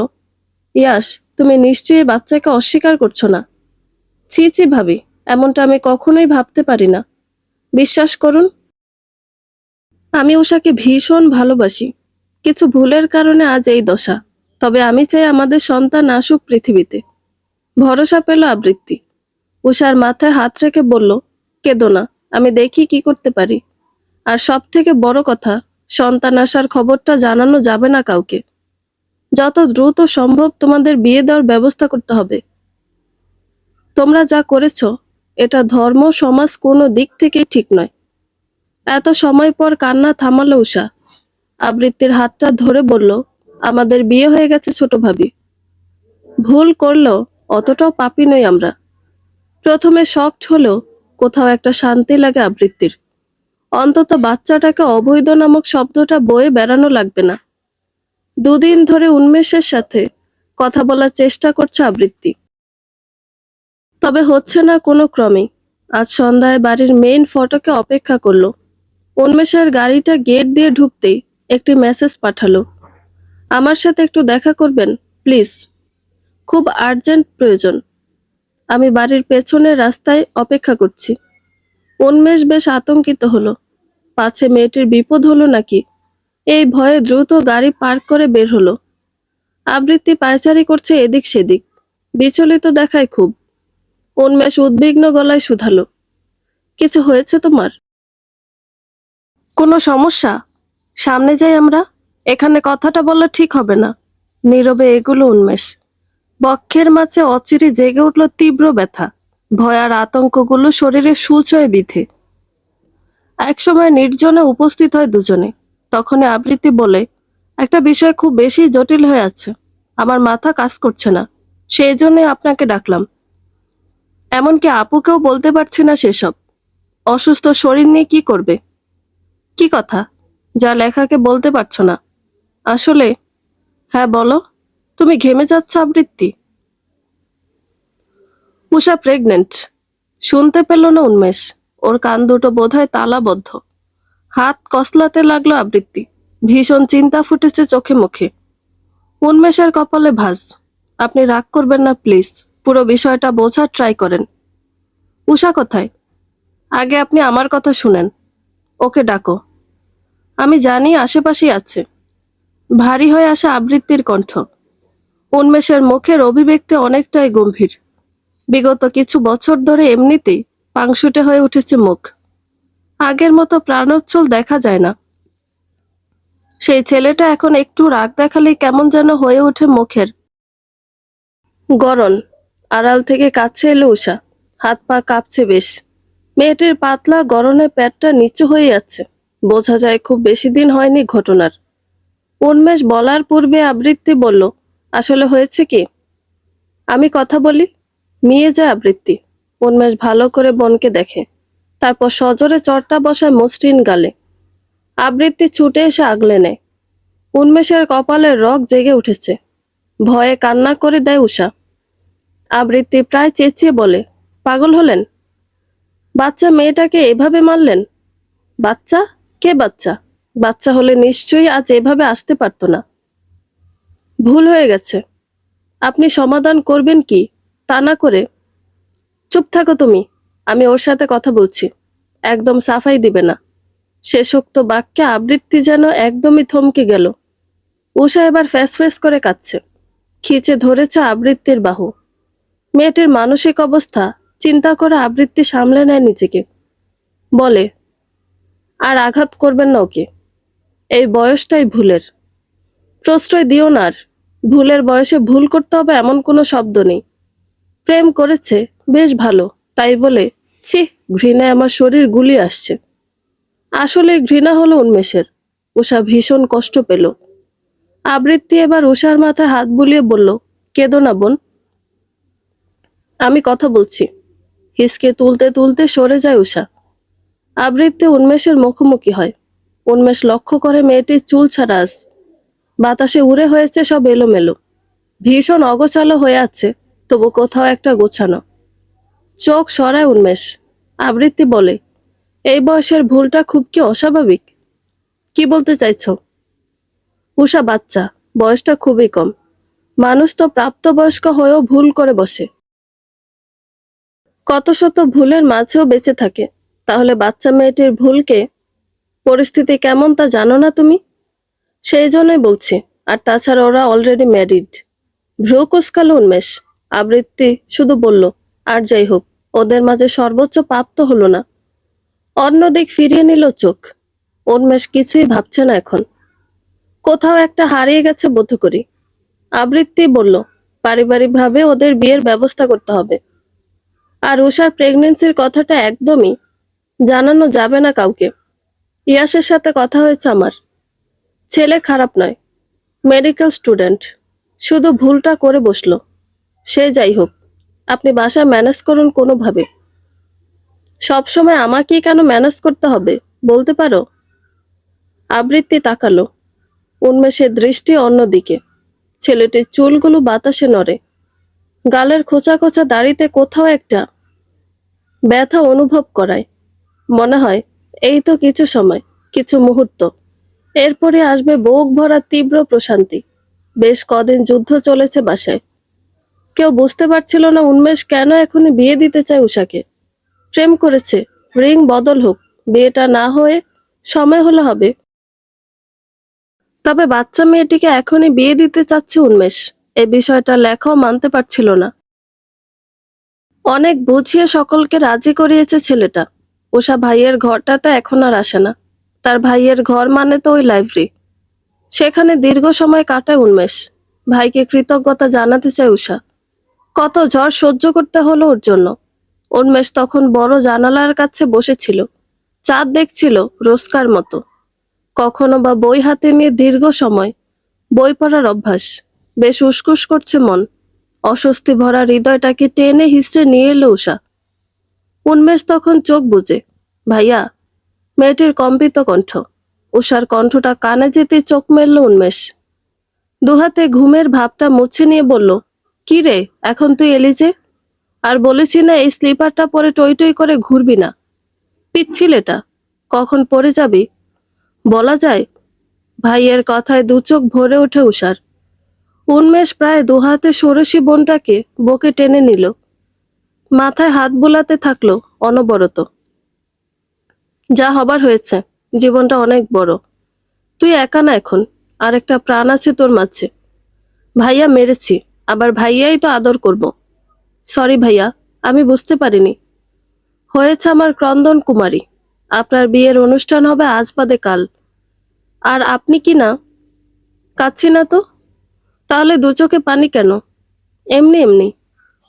ইয়াস, তুমি নিশ্চয়ই বাচ্চাকে অস্বীকার করছো না? ছি ছি ভাবি, এমনটা আমি কখনোই ভাবতে পারি না। বিশ্বাস করুন, আমি উষাকে ভীষণ ভালোবাসি। কিছু ভুলের কারণে আজ এই দশা, তবে আমি চাই আমাদের সন্তান আসুক পৃথিবীতে। ভরসা পেল আবৃত্তি। উষার মাথায় হাত রেখে বলল, কেঁদো না, আমি দেখি কি করতে পারি। আর সব থেকে বড় কথা, সন্তান আসার খবরটা জানানো যাবে না কাউকে। যত দ্রুত সম্ভব তোমাদের বিয়ে দেওয়ার ব্যবস্থা করতে হবে। তোমরা যা করেছো, এটা ধর্ম সমাজ কোনো দিক থেকেই ঠিক নয়। এত সময় পর কান্না থামালো উষা। আবৃত্তির হাতটা ধরে বলল, আমাদের বিয়ে হয়ে গেছে ছোট ভাবি। ভুল করলেও অতটাও পাপী নই আমরা। প্রথমে শকড হলেও কোথাও একটা শান্তি লাগে আবৃত্তির। অন্তত বাচ্চাটাকে অবৈধ নামক শব্দটা বয়ে বেড়ানো লাগবে না। দুদিন ধরে উন্মেষের সাথে কথা বলার চেষ্টা করছে আবৃত্তি, তবে হচ্ছে না কোনো ক্রমেই। আজ সন্ধ্যায় বাড়ির মেইন ফটকে অপেক্ষা করলো। উন্মেষের গাড়িটা গেট দিয়ে ঢুকতেই একটি মেসেজ পাঠালো, আমার সাথে একটু দেখা করবেন প্লিজ, খুব আর্জেন্ট প্রয়োজন। আমি বাড়ির পেছনের রাস্তায় অপেক্ষা করছি। উন্মেষ বেশ আতঙ্কিত হলো, পাছে মেয়েটির বিপদ হলো নাকি। এই ভয়ে দ্রুত গাড়ি পার্ক করে বের হলো। আবৃত্তি পায়চারি করছে এদিক সেদিক, বিচলিত দেখায় খুব। উন্মেষ উদ্বিগ্ন গলায় শুধালো, কিছু হয়েছে তোমার? কোনো সমস্যা? সামনে যাই আমরা, এখানে কথাটা বলা ঠিক হবে না। নীরবে এগুলো উন্মেষ। বক্ষের মাঝে অচিরে জেগে উঠল তীব্র ব্যথা। ভয় আর আতঙ্কগুলো শরীরে সূচ হয়ে বিঁধে। একসময় নির্জনে উপস্থিত হয় দুজনে। তখনই আবৃত্তি বলে, একটা বিষয় খুব বেশি জটিল হয়ে আছে, আমার মাথা কাজ করছে না, সেই জন্য আপনাকে ডাকলাম। এমনকি আপুকেও বলতে পারছি না সেসব। অসুস্থ শরীর নিয়ে কি করবে? কি কথা, যা লেখাকে বলতে পারছো না? আসলে, হ্যাঁ বলো। তুমি ঘেমে যাচ্ছ আবৃত্তি। উষা প্রেগনেন্ট। শুনতে পেল না উন্মেষ। ওর কান দুটো বোধহয় তালাবদ্ধ। হাত কসলাতে লাগলো আবৃত্তি। ভীষণ চিন্তা ফুটেছে চোখে মুখে। উন্মেষের কপালে ভাঁজ। আপনি রাগ করবেন না প্লিজ, পুরো বিষয়টা বোঝার ট্রাই করেন। উষা কোথায়? আগে আপনি আমার কথা শুনেন। ওকে ডাকো। আমি জানি আশেপাশেই আছে। ভারী হয়ে আসা আবৃত্তির কণ্ঠ। উন্মেষের মুখের অভিব্যক্তি অনেকটাই গম্ভীর। বিগত কিছু বছর ধরে এমনিতেই পাংশুটে হয়ে উঠেছে মুখ। আগের মতো প্রাণোচ্ছল দেখা যায় না। সেই ছেলেটা এখন একটু রাগ দেখালেই কেমন যেন হয়ে ওঠে মুখের গড়ন। আড়াল থেকে কাছে এলো উষা। হাত পা কাঁপছে বেশ। মেয়েটির পাতলা গড়নে পেটটা নিচু হয়ে যাচ্ছে। বোঝা যায় খুব বেশি দিন হয়নি ঘটনার। উন্মেষ বলার পূর্বে আবৃত্তি বলল, আসলে হয়েছে কি, আমি কথা বলি। মিয়ে যায় আবৃত্তি। উন্মেষ ভালো করে বোনকে দেখে, তারপর সজোরে চড়টা বসায় মসৃণ গালে। আবৃত্তি ছুটে এসে আগলে নেয়। উন্মেষের কপালে রগ জেগে উঠেছে। ভয়ে কান্না করে দেয় উষা। আবৃত্তি প্রায় চেঁচিয়ে বলে, পাগল হলেন? বাচ্চা মেয়েটাকে এভাবে মারলেন? বাচ্চা? কে বাচ্চা? বাচ্চা হলে নিশ্চয়ই আজ এভাবে আসতে পারতো না। ভুল হয়ে গেছে। আপনি সমাধান করবেন কি, তা না করে চুপ থাকো তুমি, আমি ওর সাথে কথা বলছি। একদম সাফাই দিবে না। শেষোক্ত বাক্যে আবৃত্তি যেন একদমই থমকে গেল। উষা এবার ফ্যাস ফ্যাস করে কাঁদছে। খিচে ধরেছে আবৃত্তির বাহু। মেয়েটির মানসিক অবস্থা চিন্তা করে আবৃত্তি সামলে নেয় নিজেকে। বলে, আর আঘাত করবেন না ওকে। এই বয়সটাই ভুলের। প্রশ্রয় দিও না আর। ভুলের বয়সে ভুল করতে হবে এমন কোনো শব্দ নেই। প্রেম করেছে, বেশ ভালো, তাই বলে ছি, ঘৃণায় আমার শরীর গুলিয়ে আসছে। আসলে ঘৃণা হলো উন্মেষের। উষা ভীষণ কষ্ট পেল। আবৃত্তি এবার উষার মাথায় হাত বুলিয়ে বলল, কেঁদো না বোন, আমি কথা বলছি। হিসকে তুলতে তুলতে সরে যায় উষা। আবৃত্তি উন্মেষের মুখোমুখি হয়। উন্মেষ লক্ষ্য করে মেয়েটির চুল ছাড়া আজ। বাতাসে উড়ে হয়েছে সব এলোমেলো। ভীষণ অগোছালো হয়ে আছে, তবু কোথাও একটা গোছানো। চোখ সরায় উন্মেষ। আবৃত্তি বলে, এই বয়সের ভুলটা খুব কি অস্বাভাবিক? কি বলতে চাইছো? উষা বাচ্চা, বয়সটা খুবই কম। মানুষ তো প্রাপ্তবয়স্ক হয়েও ভুল করে বসে। কত শত ভুলের মাঝেও বেঁচে থাকে। তাহলে বাচ্চা মেয়েটির ভুলকে পরিস্থিতি কেমন তা জানো না তুমি? সেই জন্যই বলছি। আর তাছাড়া ওরা অলরেডি ম্যারিড। ভ্রু কুঁচকাল উন্মেষ। আবৃত্তি শুধু বলল, আর যাই হোক, ওদের মাঝে সর্বোচ্চ পাপ তো হলো না। অন্যদিক ফিরিয়ে নিল চোখ। উন্মেষ কিছুই ভাবছে না এখন। কোথাও একটা হারিয়ে গেছে বোধ করি। আবৃত্তি বলল, পারিবারিকভাবে ওদের বিয়ের ব্যবস্থা করতে হবে। আর উষার প্রেগনেন্সির কথাটা একদমই জানানো যাবে না কাউকে। ইয়াসের সাথে কথা হয়েছে আমার। ছেলে খারাপ নয়, মেডিকেল স্টুডেন্ট, শুধু ভুলটা করে বসলো। সে যাই হোক, আপনি বাসায় ম্যানেজ করুন কোনোভাবে। সবসময় আমাকেই কেন ম্যানেজ করতে হবে বলতে পারো? আবৃত্তি তাকালো। উন্মেষের দৃষ্টি অন্যদিকে। ছেলেটির চুলগুলো বাতাসে নড়ে। গালের খোঁচা খোঁচা দাড়িতে কোথাও একটা ব্যথা অনুভব করায়। মনে হয় এই তো কিছু সময়, কিছু মুহূর্ত, এরপরে আসবে বুক ভরা তীব্র প্রশান্তি। বেশ কদিন যুদ্ধ চলেছে বাসায়। কেউ বুঝতে পারছিল না উন্মেষ কেন এখনই বিয়ে দিতে চায় উষাকে। প্রেম করেছে, রিং বদল হোক, বিয়েটা না হয়ে সময় হলে হবে। তবে বাচ্চা মেয়েটিকে এখনই বিয়ে দিতে চাচ্ছে উন্মেষ, এই বিষয়টা লেখাও মানতে পারছিল না। অনেক বুঝিয়ে সকলকে রাজি করিয়েছে ছেলেটা। উষা ভাইয়ের ঘরটাতে এখন আর আসে না। তার ভাইয়ের ঘর মানে তো ওই লাইব্রেরি। সেখানে দীর্ঘ সময় কাটায় উন্মেষ। ভাইকে কৃতজ্ঞতা জানাতে চায় উষা। কত ঝড় সহ্য করতে হলো ওর জন্য। উন্মেষ তখন বড় জানালার কাছে বসেছিল। চাঁদ দেখছিল রোজকার মতো। কখনো বা বই হাতে নিয়ে দীর্ঘ সময় বই পড়ার অভ্যাস। বেশ উসকুস করছে মন। অস্বস্তি ভরা হৃদয়টাকে টেনে হিঁচড়ে নিয়ে এলো উষা। উন্মেষ তখন চোখ বুজে। ভাইয়া। মেয়েটির কম্পিত কণ্ঠ। উষার কণ্ঠটা কানে যেতে চোখ মেলল উন্মেষ। দুহাতে ঘুমের ভাবটা মুছে নিয়ে বলল, কি রে, এখন তুই এলি যে? আর বলেছি না এই স্লিপারটা পরে টই টই করে ঘুরবি না। পিচ্ছিলেটা, কখন পড়ে যাবি বলা যায়? ভাইয়ের কথায় দু চোখ ভরে ওঠে উষার। উন্মেষ প্রায় দুহাতে ষোড়শী বোনটাকে বুকে টেনে নিল। মাথায় হাত বুলাতে থাকলো অনবরত। যা হবার হয়েছে, জীবনটা অনেক বড়। তুই একা না এখন, আর একটা প্রাণ আছে তোর মাঝে। ভাইয়া মেরেছি, আবার ভাইয়াই তো আদর করব। সরি ভাইয়া, আমি বুঝতে পারিনি। হয়েছে আমার ক্রন্দন কুমারী। আপনার বিয়ের অনুষ্ঠান হবে আজ বাদে কাল। আর আপনি কি না? কাঁদছি না তো। তাহলে দু চোখে পানি কেন? এমনি এমনি।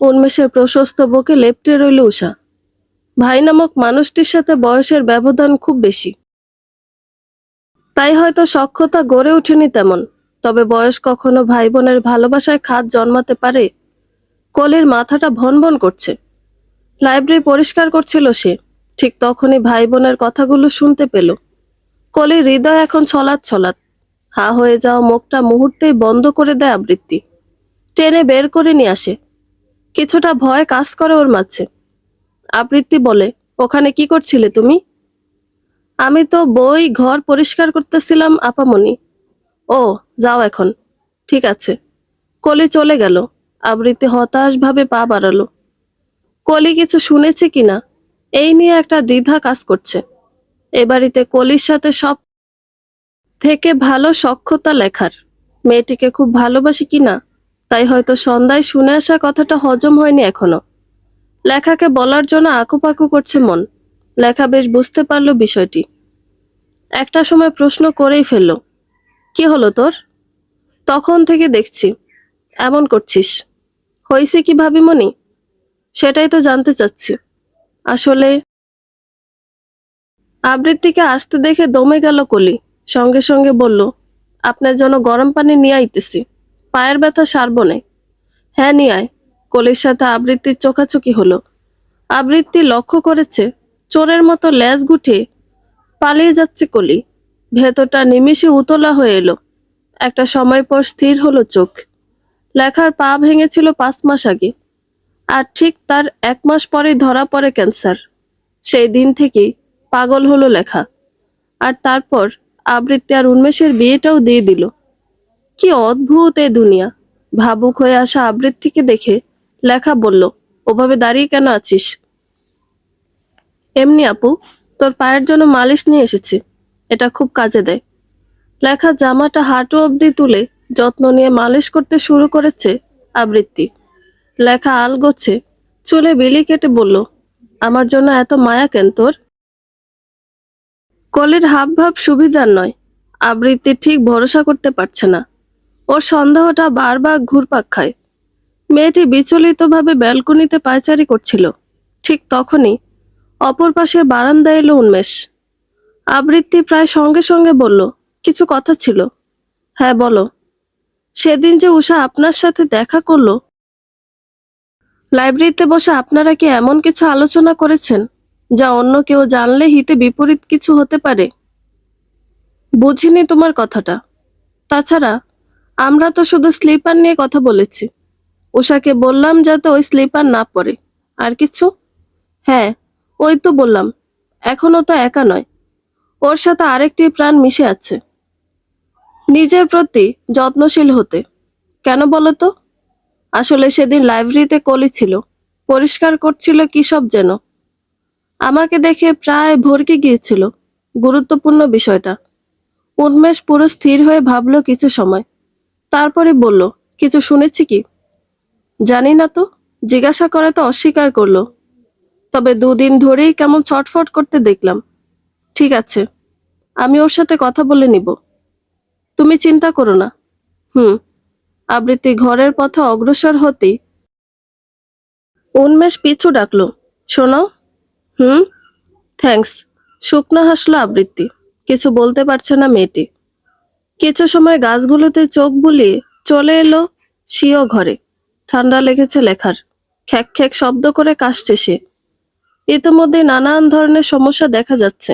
উন্মেষের প্রশস্ত বুকে লেপ্টে রইল উষা। ভাই নামক মানুষটির সাথে বয়সের ব্যবধান খুব বেশি। তাই হয়তো সখ্যতা গড়ে ওঠেনি তেমন। তবে বয়স কখনো ভাই বোনের ভালোবাসায় খাদ জন্মাতে পারে? কলির মাথাটা ভনভন করছে। লাইব্রেরি পরিষ্কার করছিল সে। ঠিক তখনই ভাই বোনের কথাগুলো শুনতে পেল। কলির হৃদয় এখন ছলাৎ ছলাৎ। হা হয়ে যাওয়া মুখটা মুহূর্তেই বন্ধ করে দেয় আবৃত্তি। টেনে বের করে নিয়ে আসে। কিছুটা ভয় কাজ করে ওর মাঝে। আবৃত্তি বলে, ওখানে কি করছিলে তুমি? আমি তো বই ঘর পরিষ্কার করতেছিলাম আপামনি। ও, যাও এখন। ঠিক আছে। কলি চলে গেল। আবৃত্তি হতাশ ভাবে পা বাড়ালো। কলি কিছু শুনেছে কিনা এই নিয়ে একটা দ্বিধা কাজ করছে। এ বাড়িতে কলির সাথে সব থেকে ভালো সখ্যতা লেখার। মেয়েটিকে খুব ভালোবাসি কিনা, তাই হয়তো সন্ধ্যায় শুনে আসা কথাটা হজম হয়নি এখনো। লেখাকে বলার জন্য আকুপাকু করছে মন। লেখা বেশ বুঝতে পারল বিষয়টি। একটা সময় প্রশ্ন করেই ফেলল, কি হলো তোর? তখন থেকে দেখছি এমন করছিস। হয়েছে কি ভাবিমনি? সেটাই তো জানতে চাচ্ছি। আসলে আবৃত্তিকে আসতে দেখে দমে গেল কলি। সঙ্গে সঙ্গে বলল, আপনার জন্য গরম পানি নিয়ে আইতেছি। পায়ের ব্যথা সারব নে। হ্যাঁ নিয়ে আয়। কলির সাথে আবৃত্তির চোখাচোখি হলো। আবৃত্তি লক্ষ্য করেছে চোরের মতো ল্যাজ গুটিয়ে পালিয়ে যাচ্ছে কলি। ভেতরটা নিমিষে উতলা হয়ে এলো। একটা সময় পর স্থির হলো চোখ। লেখার পা ভেঙেছিল 5 মাস আগে। আর ঠিক তার 1 মাস পরেই ধরা পড়ে ক্যান্সার। সেই দিন থেকেই পাগল হলো লেখা। আর তারপর আবৃত্তি আর উন্মেষের বিয়েটাও দিয়ে দিল। কি অদ্ভুত এ দুনিয়া। ভাবুক হয়ে আসা আবৃত্তিকে দেখে লেখা বলল, ওভাবে দাঁড়িয়ে কেন আছিস? এমনি আপু, তোর পায়ের জন্য মালিশ নিয়ে এসেছি। এটা খুব কাজে দেয়। লেখা জামাটা হাঁটু অবধি তুলে যত্ন নিয়ে মালিশ করতে শুরু করেছে আবৃত্তি। লেখা আলগোছে চুলে বিলি কেটে বলল, আমার জন্য এত মায়া কেন তোর? কলির হাবভাব সুবিধার নয়। আবৃত্তি ঠিক ভরসা করতে পারছে না। ওর সন্দেহটা বারবার ঘুরপাক খায়। মেয়েটি বিচলিতভাবে ব্যালকনিতে পায়চারি করছিল। ঠিক তখনই অপর পাশের বারান্দায় এলো উন্মেষ। আবৃত্তি প্রায় সঙ্গে সঙ্গে বলল, কিছু কথা ছিল। হ্যাঁ বলো। সেদিন যে উষা আপনার সাথে দেখা করলো, লাইব্রেরিতে বসে আপনারা কি এমন কিছু আলোচনা করেছেন যা অন্য কেউ জানলে হিতে বিপরীত কিছু হতে পারে? বুঝিনি তোমার কথাটা। তাছাড়া আমরা তো শুধু স্লিপার নিয়ে কথা বলেছি। উষাকে বললাম যাতে ওই স্লিপার না পরে। আর কিছু? হ্যাঁ, ওই তো বললাম, এখনো তো একা নয়, ওর সাথে আরেকটি প্রাণ মিশে আছে। নিজের প্রতি যত্নশীল হতে। কেন বলো তো? আসলে সেদিন লাইব্রেরিতে কলি ছিল, পরিষ্কার করছিল কি সব যেন। আমাকে দেখে প্রায় ভরকে গিয়েছিল। গুরুত্বপূর্ণ বিষয়টা। উন্মেষ পুরো স্থির হয়ে ভাবলো কিছু সময়, তারপরে বলল, কিছু শুনেছি কি? জানি না তো। জিজ্ঞাসা করে তো অস্বীকার করলো। তবে দুদিন ধরেই কেমন ছটফট করতে দেখলাম। ঠিক আছে, আমি ওর সাথে কথা বলে নিব। তুমি চিন্তা করো না। হুম। আবৃত্তি ঘরের পথে অগ্রসর হতেই উন্মেষ পিছু ডাকলো, শোনো। হুম। থ্যাঙ্কস। শুকনো হাসলো আবৃত্তি। কিছু বলতে পারছে না মেয়েটি। কিছু সময় গাছগুলোতে চোখ বুলিয়ে চলে এলো সিও ঘরে। ঠান্ডা লেগেছে লেখার। খ্যাক খ্যাক শব্দ করে কাশছে সে। ইতিমধ্যে নানান ধরনের সমস্যা দেখা যাচ্ছে।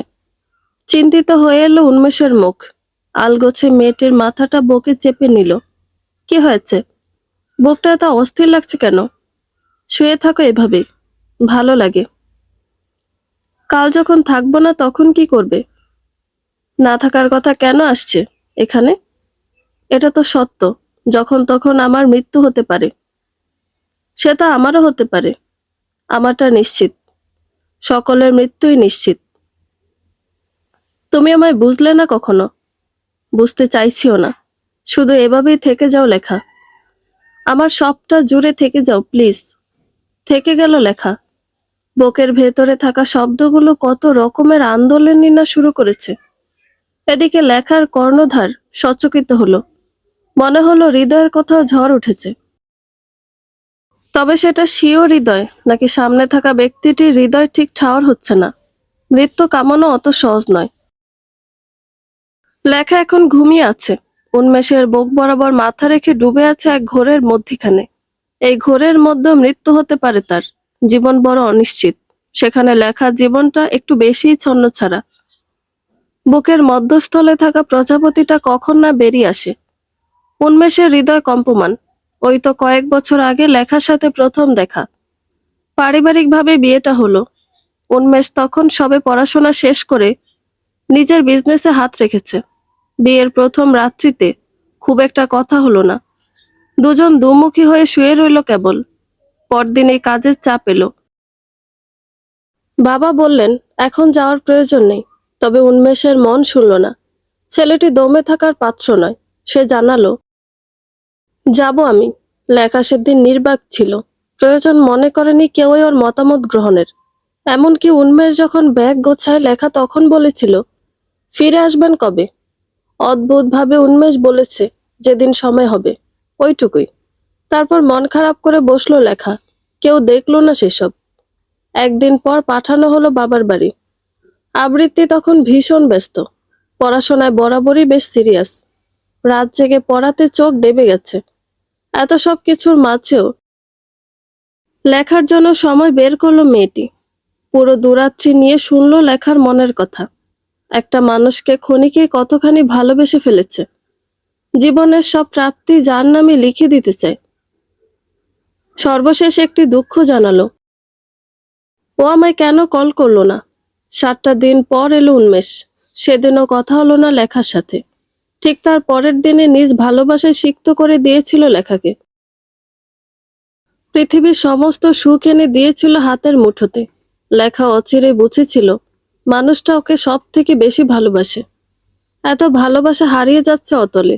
চিন্তিত হয়ে এলো উন্মেষের মুখ। আলগোছে মেয়েটির মাথাটা বুকে চেপে নিল। কি হয়েছে? বুকটা এত অস্থির লাগছে কেন? শুয়ে থাকো এভাবে, ভালো লাগে। কাল যখন থাকবো না তখন কি করবে? না থাকার কথা কেন আসছে এখানে? এটা তো সত্য, যখন তখন আমার মৃত্যু হতে পারে। সেটা আমারও হতে পারে। আমারটা নিশ্চিত। সকলের মৃত্যুই নিশ্চিত। তুমি আমায় বুঝলে না কখনো। বুঝতে চাইছিও না। শুধু এভাবেই থেকে যাও লেখা। আমার সবটা জুড়ে থেকে যাও প্লিজ। থেকে গেল লেখা। বুকের ভেতরে থাকা শব্দগুলো কত রকমের আন্দোলনই না শুরু করেছে। এদিকে লেখার কর্ণধার সচকিত হলো। মনে হলো হৃদয়ের কোথাও ঝড় উঠেছে। তবে সেটা স্বীয় হৃদয় নাকি সামনে থাকা ব্যক্তিটির হৃদয় ঠিক ঠাওর হচ্ছে না। মৃত্যু কামনা অত সহজ নয়। লেখা এখন ঘুমিয়ে আছে। উন্মেষের বুক বরাবর মাথা রেখে ডুবে আছে এক ঘোরের মধ্যিখানে। এই ঘোরের মধ্যে মৃত্যু হতে পারে তার। জীবন বড় অনিশ্চিত। সেখানে লেখা জীবনটা একটু বেশিই ছন্নছাড়া। বুকের মধ্যস্থলে থাকা প্রজাপতিটা কখন না বেরিয়ে আসে। উন্মেষের হৃদয় কম্পমান। ওই তো কয়েক বছর আগে লেখার সাথে প্রথম দেখা। পারিবারিকভাবে বিয়েটা হলো। উন্মেষ তখন সবে পড়াশোনা শেষ করে নিজের বিজনেসে হাত রেখেছে। বিয়ের প্রথম রাত্রিতে খুব একটা কথা হলো না। দুজন দুমুখী হয়ে শুয়ে রইল কেবল। পরদিন এই কাজের চাপ এলো। বাবা বললেন এখন যাওয়ার প্রয়োজন নেই। তবে উন্মেষের মন শুনল না। ছেলেটি দমে থাকার পাত্র নয়। সে জানালো, যাব আমি। লেখা সেদিন নির্বাক ছিল। প্রয়োজন মনে করেনি কেউই ওর মতামত গ্রহণের। এমনকি উন্মেষ যখন ব্যাগ গোছায় লেখা তখন বলেছিল, ফিরে আসবেন কবে? অদ্ভুতভাবে উন্মেষ বলেছে, যেদিন সময় হবে। ওইটুকুই। তারপর মন খারাপ করে বসলো লেখা। কেউ দেখলো না সেসব। একদিন পর পাঠানো হলো বাবার বাড়ি। আবৃত্তি তখন ভীষণ ব্যস্ত। পড়াশোনায় বরাবরই বেশ সিরিয়াস। রাত জেগে পড়াতে চোখ ডেবে গেছে। এত সব কিছুর মাঝেও লেখার জন্য সময় বের করলো মেয়েটি। পুরো দুরাত্রি নিয়ে শুনলো লেখার মনের কথা। একটা মানুষকে ক্ষণিকে কতখানি ভালোবেসে ফেলেছে। জীবনের সব প্রাপ্তি যার নামে লিখে দিতে চায়। সর্বশেষ একটি দুঃখ জানালো, ও আমায় কেন কল করলো না। 7টা দিন পর এলো উন্মেষ। সেদিনও কথা হলো না লেখার সাথে। ঠিক তার পরের দিনে নিজ ভালোবাসায় সিক্ত করে দিয়েছিল লেখাকে। পৃথিবীর সমস্ত সুখ এনে দিয়েছিল হাতের মুঠোতে। লেখা অচিরে বুঝেছিল মানুষটা ওকে সব থেকে বেশি ভালোবাসে। এত ভালোবাসা হারিয়ে যাচ্ছে অতলে।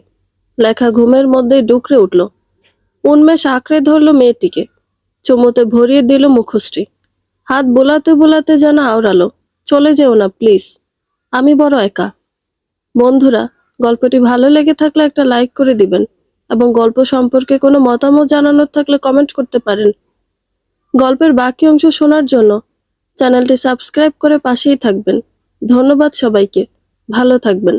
লেখা ঘুমের মধ্যেই ডুকরে উঠল। উন্মেষ আঁকড়ে ধরল মেয়েটিকে, চুমুতে ভরিয়ে দিল মুখশ্রী। হাত বোলাতে বোলাতে যেন আওড়ালো, চলে যেও না প্লিজ, আমি বড় একা। বন্ধুরা, গল্পটি ভালো লেগে থাকলে একটা লাইক করে দিবেন এবং গল্প সম্পর্কে কোনো মতামত জানানোর থাকলে কমেন্ট করতে পারেন। গল্পের বাকি অংশ শোনার জন্য চ্যানেলটি সাবস্ক্রাইব করে পাশেই থাকবেন। ধন্যবাদ সবাইকে, ভালো থাকবেন।